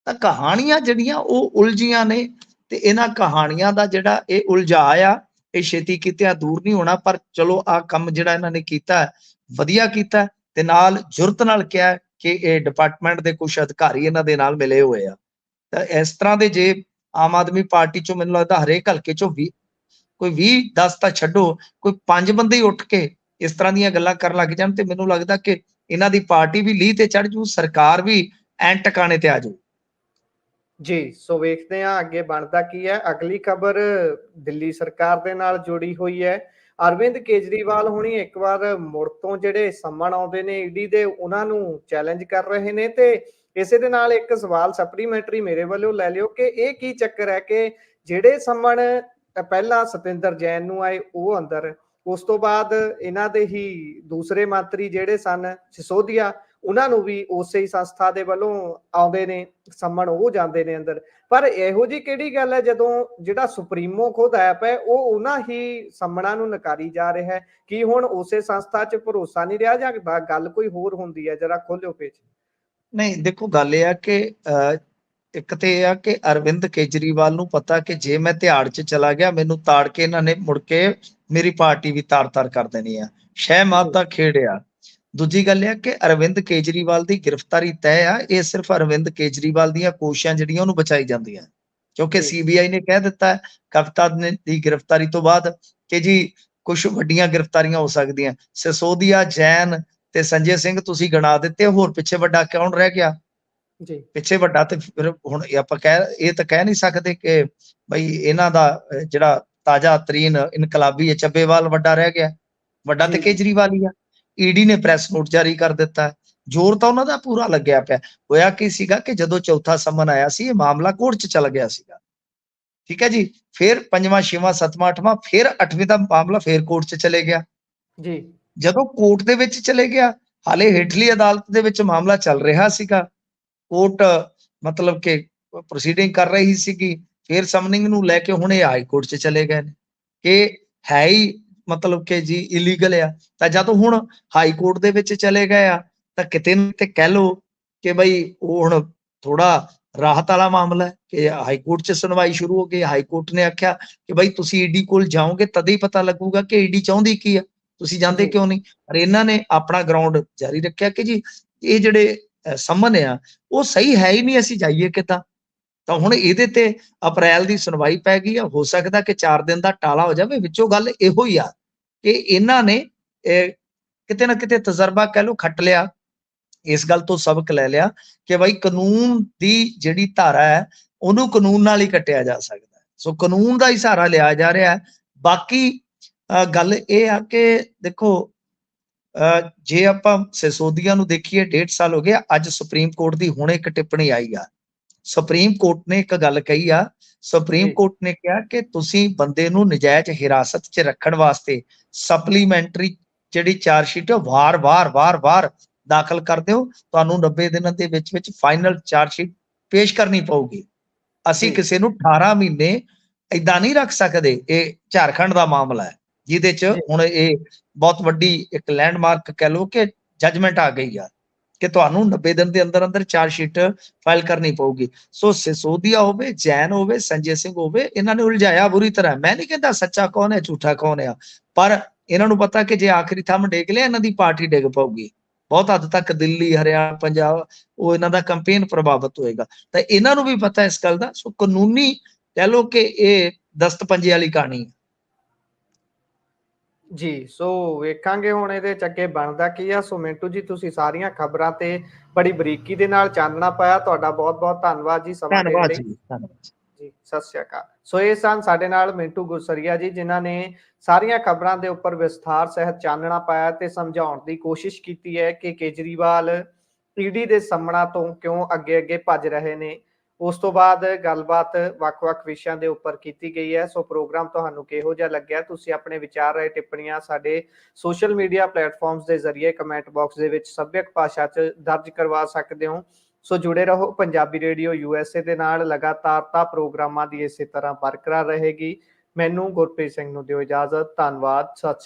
ਤਾਂ ਕਹਾਣੀਆਂ ਜਿਹੜੀਆਂ ਉਹ ਉਲਝੀਆਂ ਨੇ, ਤੇ ਇਹਨਾਂ ਕਹਾਣੀਆਂ ਦਾ ਜਿਹੜਾ ਇਹ ਉਲਝਾ ਆ, ਇਹ ਛੇਤੀ ਕਿਤੇ ਦੂਰ ਨਹੀਂ ਹੋਣਾ। ਪਰ ਚਲੋ ਆਹ ਕੰਮ ਜਿਹੜਾ ਇਹਨਾਂ ਨੇ ਕੀਤਾ ਵਧੀਆ ਕੀਤਾ, ਤੇ ਨਾਲ ਜੁਰਤ ਨਾਲ ਕਿਹਾ ਕਿ ਇਹ ਡਿਪਾਰਟਮੈਂਟ ਦੇ ਕੁਝ ਅਧਿਕਾਰੀ ਇਹਨਾਂ ਦੇ ਨਾਲ ਮਿਲੇ ਹੋਏ ਆ। ਤਾਂ ਇਸ ਤਰ੍ਹਾਂ ਦੇ ਜੇ ਆਮ ਆਦਮੀ ਪਾਰਟੀ ਚੋਂ ਮੈਨੂੰ ਲੱਗਦਾ ਹਰੇਕ ਹਲਕੇ ਚੋਂ ਵੀ ਕੋਈ 20-10 ਤਾਂ ਛੱਡੋ, ਕੋਈ 5 ਬੰਦੇ ਹੀ ਉੱਠ ਕੇ ਇਸ ਤਰ੍ਹਾਂ ਦੀਆਂ ਗੱਲਾਂ ਕਰਨ ਲੱਗ ਜਾਣ ਤੇ ਮੈਨੂੰ ਲੱਗਦਾ ਕਿ ਇਹਨਾਂ ਦੀ ਪਾਰਟੀ ਵੀ ਲੀਹ ਤੇ ਚੜ ਜੂ, ਸਰਕਾਰ ਵੀ ਐਨ ਟਿਕਾਣੇ ਤੇ ਆ ਜਾਊ। ਜੀ, ਸੋ ਵੇਖਦੇ ਹਾਂ ਅੱਗੇ ਬਣਦਾ ਕੀ ਹੈ। ਅਗਲੀ ਖਬਰ ਦਿੱਲੀ ਸਰਕਾਰ ਦੇ ਨਾਲ ਜੁੜੀ ਹੋਈ ਹੈ। ਅਰਵਿੰਦ ਕੇਜਰੀਵਾਲ ਹੁਣੀ ਇੱਕ ਵਾਰ ਮੁੜ ਤੋਂ ਜਿਹੜੇ ਸੰਮਣ ਆਉਂਦੇ ਨੇ ਈਡੀ ਦੇ, ਉਹਨਾਂ ਨੂੰ ਚੈਲੰਜ ਕਰ ਰਹੇ ਨੇ। ਤੇ ਇਸੇ ਦੇ ਨਾਲ ਇੱਕ ਸਵਾਲ ਸਪਲੀਮੈਂਟਰੀ ਮੇਰੇ ਵੱਲੋਂ ਲੈ ਲਿਓ ਕਿ ਇਹ ਕੀ ਚੱਕਰ ਹੈ ਕਿ ਜਿਹੜੇ ਸੰਮਣ ਪਹਿਲਾਂ ਸਤਿੰਦਰ ਜੈਨ ਨੂੰ ਆਏ ਉਹ ਅੰਦਰ, ਉਸ ਤੋਂ ਬਾਅਦ ਇਹਨਾਂ ਦੇ ਹੀ ਦੂਸਰੇ ਮੰਤਰੀ ਜਿਹੜੇ ਸਨ ਸਿਸੋਦੀਆ, ਉਹਨਾਂ ਨੂੰ ਵੀ ਉਸੇ ਹੀ ਸੰਸਥਾ ਦੇ ਵੱਲੋਂ ਆਉਂਦੇ ਨੇ ਸੰਮਣ, ਉਹ ਜਾਂਦੇ ਨੇ ਅੰਦਰ। ਪਰ ਇਹੋ ਜਿਹੀ ਕਿਹੜੀ ਗੱਲ ਹੈ ਜਦੋਂ ਜਿਹੜਾ ਸੁਪਰੀਮੋ ਖੁਦ ਐਪ ਹੈ ਉਹ ਉਹਨਾਂ ਹੀ ਸੰਮਣਾਂ ਨੂੰ ਨਕਾਰੀ ਜਾ ਰਿਹਾ ਹੈ? ਕੀ ਹੁਣ ਉਸੇ ਸੰਸਥਾ 'ਚ ਭਰੋਸਾ ਨਹੀਂ ਰਿਹਾ ਜਾਂ ਗੱਲ ਕੋਈ ਹੋਰ ਹੁੰਦੀ ਹੈ? ਜਰਾ ਖੋਲਿਓ ਪੇਜ। ਨਹੀਂ ਦੇਖੋ ਗੱਲ ਇਹ ਆ ਕਿ ਇੱਕ ਤੇ ਇਹ ਆ ਕਿ ਅਰਵਿੰਦ ਕੇਜਰੀਵਾਲ ਨੂੰ ਪਤਾ ਕਿ ਜੇ ਮੈਂ ਤਿਹਾੜ 'ਚ ਚਲਾ ਗਿਆ ਮੈਨੂੰ ਤਾੜ ਕੇ ਇਹਨਾਂ ਨੇ ਮੁੜ ਕੇ ਮੇਰੀ ਪਾਰਟੀ ਵੀ ਤਾਰ-ਤਾਰ ਕਰ ਦੇਣੀ ਆ। ਸ਼ਹਿ ਮਾਤ ਦਾ ਖੇਡ ਆ। ਦੂਜੀ ਗੱਲ ਇਹ ਆ ਕਿ ਅਰਵਿੰਦ ਕੇਜਰੀਵਾਲ ਦੀ ਗ੍ਰਿਫਤਾਰੀ ਤੈਅ ਆ। ਇਹ ਸਿਰਫ ਅਰਵਿੰਦ ਕੇਜਰੀਵਾਲ ਦੀਆਂ ਕੋਸ਼ਿਸ਼ਾਂ ਜਿਹੜੀਆਂ ਉਹਨੂੰ ਬਚਾਈ ਜਾਂਦੀਆਂ, ਕਿਉਂਕਿ ਸੀਬੀਆਈ ਨੇ ਕਹਿ ਦਿੱਤਾ ਹੈ ਕਵਿਤਾ ਦੀ ਗ੍ਰਿਫਤਾਰੀ ਤੋਂ ਬਾਅਦ ਕਿ ਜੀ ਕੁਝ ਵੱਡੀਆਂ ਗ੍ਰਿਫਤਾਰੀਆਂ ਹੋ ਸਕਦੀਆਂ। ਸਿਸੋਦੀਆ, ਜੈਨ ਤੇ ਸੰਜੇ ਸਿੰਘ ਤੁਸੀਂ ਗਿਣਾ ਦਿੱਤੇ, ਹੋਰ ਪਿੱਛੇ ਵੱਡਾ ਕੌਣ ਰਹਿ ਗਿਆ? ਜੀ, ਪਿੱਛੇ ਵੱਡਾ ਤੇ ਫਿਰ ਹੁਣ ਆਪਾਂ ਇਹ ਤਾਂ ਕਹਿ ਨਹੀਂ ਸਕਦੇ ਕਿ ਬਈ ਇਹਨਾਂ ਦਾ ਜਿਹੜਾ ਤਾਜ਼ਾ ਤਰੀਨ ਇਨਕਲਾਬੀ ਹੈ ਚੱਬੇਵਾਲ ਵੱਡਾ ਰਹਿ ਗਿਆ। ਵੱਡਾ ਤੇ ਕੇਜਰੀਵਾਲ ਹੀ ਆ। ਈਡੀ ਨੇ ਪ੍ਰੈਸ ਨੋਟ ਜਾਰੀ ਕਰ ਦਿੱਤਾ। ਜ਼ੋਰ ਤਾਂ ਉਹਨਾਂ ਦਾ ਪੂਰਾ ਲੱਗਿਆ ਪਿਆ। ਹੋਇਆ ਕੀ ਸੀਗਾ ਕਿ ਜਦੋਂ ਚੌਥਾ ਸੰਮਨ ਆਇਆ ਸੀ ਇਹ ਮਾਮਲਾ ਕੋਰਟ 'ਚ ਚਲਾ ਗਿਆ ਸੀਗਾ, ਠੀਕ ਹੈ ਜੀ। ਫਿਰ 5ਵਾਂ 6ਵਾਂ 7ਵਾਂ 8ਵਾਂ ਫਿਰ 8ਵੀਂ ਦਾ ਮਾਮਲਾ ਫਿਰ ਕੋਰਟ 'ਚ ਚਲੇ ਗਿਆ। ਜੀ ਜਦੋਂ ਕੋਰਟ ਦੇ ਵਿੱਚ ਚਲੇ ਗਿਆ, ਹਾਲੇ ਹੇਠਲੀ ਅਦਾਲਤ ਦੇ ਵਿੱਚ ਮਾਮਲਾ ਚੱਲ ਰਿਹਾ ਸੀਗਾ, ਕੋਰਟ ਮਤਲਬ ਕਿ ਪ੍ਰੋਸੀਡਿੰਗ ਕਰ ਰਹੀ ਸੀਗੀ, ਫਿਰ ਸਮਨਿੰਗ ਨੂੰ ਲੈ ਕੇ ਹੁਣ ਇਹ ਹਾਈ ਕੋਰਟ 'ਚ ਚਲੇ ਗਏ ਨੇ ਕਿ ਹੈ ਹੀ ਮਤਲਬ ਕਿ ਜੀ ਇਲੀਗਲ ਆ। ਤਾਂ ਜਦੋਂ ਹੁਣ ਹਾਈ ਕੋਰਟ ਦੇ ਵਿੱਚ ਚਲੇ ਗਏ ਆ ਤਾਂ ਕਿਤੇ ਨਾ ਕਿਤੇ ਕਹਿ ਲਓ ਕਿ ਬਈ ਉਹ ਹੁਣ ਥੋੜਾ ਰਾਹਤ ਵਾਲਾ ਮਾਮਲਾ ਹੈ ਕਿ ਹਾਈ ਕੋਰਟ 'ਚ ਸੁਣਵਾਈ ਸ਼ੁਰੂ ਹੋ ਗਈ। ਹਾਈ ਕੋਰਟ ਨੇ ਆਖਿਆ ਕਿ ਬਈ ਤੁਸੀਂ ਈਡੀ ਕੋਲ ਜਾਓਗੇ ਤਦ ਹੀ ਪਤਾ ਲੱਗੂਗਾ ਕਿ ਈਡੀ ਚਾਹੁੰਦੀ ਕੀ ਆ, ਤੁਸੀਂ ਜਾਂਦੇ ਜੀ ਕਿਉਂ ਨਹੀਂ। ਪਰ ਇਹਨਾਂ ਨੇ ਆਪਣਾ ਗਰਾਊਂਡ ਜਾਰੀ ਰੱਖਿਆ ਕਿ ਜੀ ਇਹ ਜਿਹੜੇ ਸੰਮਨ ਆ ਉਹ ਸਹੀ ਹੈ ਹੀ ਨਹੀਂ, ਅਸੀਂ ਜਾਈਏ ਕਿੱਦਾਂ। ਤਾਂ ਹੁਣ ਇਹਦੇ ਤੇ ਅਪ੍ਰੈਲ ਦੀ ਸੁਣਵਾਈ ਪੈ ਗਈ ਆ, ਹੋ ਸਕਦਾ ਕਿ 4 ਦਿਨ ਦਾ ਟਾਲਾ ਹੋ ਜਾਵੇ। ਵਿੱਚੋਂ ਗੱਲ ਇਹੋ ਹੀ ਆ ਕਿ ਇਹਨਾਂ ਨੇ ਕਿਤੇ ਨਾ ਕਿਤੇ ਤਜਰਬਾ ਕਹਿ ਲਓ ਖੱਟ ਲਿਆ, ਇਸ ਗੱਲ ਤੋਂ ਸਬਕ ਲੈ ਲਿਆ ਕਿ ਬਈ ਕਾਨੂੰਨ ਦੀ ਜਿਹੜੀ ਧਾਰਾ ਹੈ ਉਹਨੂੰ ਕਾਨੂੰਨ ਨਾਲ ਹੀ ਕੱਟਿਆ ਜਾ ਸਕਦਾ। ਸੋ ਕਾਨੂੰਨ ਦਾ ਹੀ ਸਹਾਰਾ ਲਿਆ ਜਾ ਰਿਹਾ ਹੈ। ਬਾਕੀ ਗੱਲ ਇਹ ਆ ਕਿ ਦੇਖੋ ਜੇ ਆਪਾਂ ਸਿਸੋਦੀਆ ਨੂੰ ਦੇਖੀਏ 1.5 ਸਾਲ ਹੋ ਗਿਆ, ਅੱਜ ਸੁਪਰੀਮ ਕੋਰਟ ਦੀ ਹੁਣ ਇੱਕ ਟਿੱਪਣੀ ਆਈ ਆ। ਸੁਪਰੀਮ ਕੋਰਟ ਨੇ ਇੱਕ ਗੱਲ ਕਹੀ ਆ, ਸੁਪਰੀਮ ਕੋਰਟ ਨੇ ਕਿਹਾ ਕਿ ਤੁਸੀਂ ਬੰਦੇ ਨੂੰ ਨਜਾਇਜ਼ ਹਿਰਾਸਤ 'ਚ ਰੱਖਣ ਵਾਸਤੇ ਸਪਲੀਮੈਂਟਰੀ ਜਿਹੜੀ ਚਾਰਜਸ਼ੀਟ ਹੈ ਵਾਰ-ਵਾਰ ਦਾਖਲ ਕਰ ਦਿਓ, ਤੁਹਾਨੂੰ 90 ਦਿਨਾਂ ਦੇ ਵਿੱਚ ਫਾਈਨਲ ਚਾਰਜਸ਼ੀਟ ਪੇਸ਼ ਕਰਨੀ ਪਊਗੀ। ਅਸੀਂ ਕਿਸੇ ਨੂੰ 18 ਮਹੀਨੇ ਏਦਾਂ ਨਹੀਂ ਰੱਖ ਸਕਦੇ। ਇਹ ਝਾਰਖੰਡ ਦਾ ਮਾਮਲਾ ਹੈ ਜਿਹਦੇ 'ਚ ਹੁਣ ਇਹ ਬਹੁਤ ਵੱਡੀ ਇੱਕ ਲੈਂਡਮਾਰਕ ਕਹਿ ਲਓ ਕਿ ਜਜਮੈਂਟ ਆ ਗਈ ਆ ਕਿ ਤੁਹਾਨੂੰ 90 ਦਿਨ ਦੇ ਅੰਦਰ ਚਾਰਜਸ਼ੀਟ ਫਾਈਲ ਕਰਨੀ ਪਊਗੀ। ਸੋ ਸਿਸੋਦੀਆ ਹੋਵੇ, ਜੈਨ ਹੋਵੇ, ਸੰਜੇ ਸਿੰਘ ਹੋਵੇ, ਇਹਨਾਂ ਨੇ ਉਲਝਾਇਆ ਬੁਰੀ ਤਰ੍ਹਾਂ। ਮੈਂ ਨਹੀਂ ਕਹਿੰਦਾ ਸੱਚਾ ਕੌਣ ਹੈ ਝੂਠਾ ਕੌਣ ਆ, ਪਰ ਇਹਨਾਂ ਨੂੰ ਪਤਾ ਕਿ ਜੇ ਆਖਰੀ ਥੰਮ ਡੇਗ ਲਿਆ ਇਹਨਾਂ ਦੀ ਪਾਰਟੀ ਡਿੱਗ ਪਊਗੀ। ਬਹੁਤ ਹੱਦ ਤੱਕ ਦਿੱਲੀ, ਹਰਿਆਣਾ, ਪੰਜਾਬ ਉਹ ਇਹਨਾਂ ਦਾ ਕੰਪੇਨ ਪ੍ਰਭਾਵਿਤ ਹੋਏਗਾ। ਤਾਂ ਇਹਨਾਂ ਨੂੰ ਵੀ ਪਤਾ ਇਸ ਗੱਲ ਦਾ। ਸੋ ਕਾਨੂੰਨੀ ਕਹਿ ਲਓ ਕਿ ਇਹ ਦਸਤ ਪੰਜੇ ਵਾਲੀ ਕਹਾਣੀ ਹੈ। ਜੀ, ਸੋ ਵੇਖਾਂਗੇ ਹੁਣ ਇਹਦੇ ਚ ਅੱਗੇ ਬਣਦਾ ਕੀ ਆ। ਸੋ ਮਿੰਟੂ ਜੀ, ਤੁਸੀਂ ਸਾਰੀਆਂ ਖਬਰਾਂ ਤੇ ਬੜੀ ਬਰੀਕੀ ਦੇ ਨਾਲ ਚਾਨਣਾ ਪਾਇਆ। ਤੁਹਾਡਾ ਬਹੁਤ ਬਹੁਤ ਧੰਨਵਾਦ ਜੀ ਸਮਾਂ ਦੇਣ ਧੰਨਵਾਦ ਲਈ। ਜੀ, ਧੰਨਵਾਦ ਜੀ, ਸਤਿ ਸ਼੍ਰੀ ਅਕਾਲ। ਸੋ ਇਹ ਸਨ ਸਾਡੇ ਨਾਲ ਮਿੰਟੂ ਗੁਰਸਰੀਆ ਜੀ, ਜਿਨ੍ਹਾਂ ਨੇ ਸਾਰੀਆਂ ਖਬਰਾਂ ਦੇ ਉੱਪਰ ਵਿਸਥਾਰ ਸਹਿਤ ਚਾਨਣਾ ਪਾਇਆ ਤੇ ਸਮਝਾਉਣ ਦੀ ਕੋਸ਼ਿਸ਼ ਕੀਤੀ ਹੈ ਕਿ ਕੇਜਰੀਵਾਲ ਈਡੀ ਦੇ ਸੰਮਣਾ ਤੋਂ ਕਿਉਂ ਅੱਗੇ ਭੱਜ ਰਹੇ ਨੇ। ਉਸ ਤੋਂ ਬਾਅਦ ਗੱਲਬਾਤ ਵੱਖ-ਵੱਖ ਵਿਸ਼ਿਆਂ ਦੇ ਉੱਪਰ ਕੀਤੀ ਗਈ ਹੈ। ਸੋ ਪ੍ਰੋਗਰਾਮ ਤੁਹਾਨੂੰ ਕਿਹੋ ਜਿਹਾ ਲੱਗਿਆ, ਤੁਸੀਂ ਆਪਣੇ ਵਿਚਾਰ ਰਾਏ ਟਿੱਪਣੀਆਂ ਸਾਡੇ ਸੋਸ਼ਲ ਮੀਡੀਆ ਪਲੇਟਫਾਰਮਸ ਦੇ ਜ਼ਰੀਏ ਕਮੈਂਟ ਬਾਕਸ ਦੇ ਵਿੱਚ ਸੱਭਿਅਕ ਭਾਸ਼ਾ 'ਚ ਦਰਜ ਕਰਵਾ ਸਕਦੇ ਹੋ। ਸੋ ਜੁੜੇ ਰਹੋ ਪੰਜਾਬੀ ਰੇਡੀਓ USA ਦੇ ਨਾਲ। ਲਗਾਤਾਰਤਾ ਪ੍ਰੋਗਰਾਮਾਂ ਦੀ ਇਸੇ ਤਰ੍ਹਾਂ ਬਰਕਰਾਰ ਰਹੇਗੀ। ਮੈਨੂੰ ਗੁਰਪ੍ਰੀਤ ਸਿੰਘ ਨੂੰ ਦਿਓ ਇਜਾਜ਼ਤ। ਧੰਨਵਾਦ। ਸਤਿ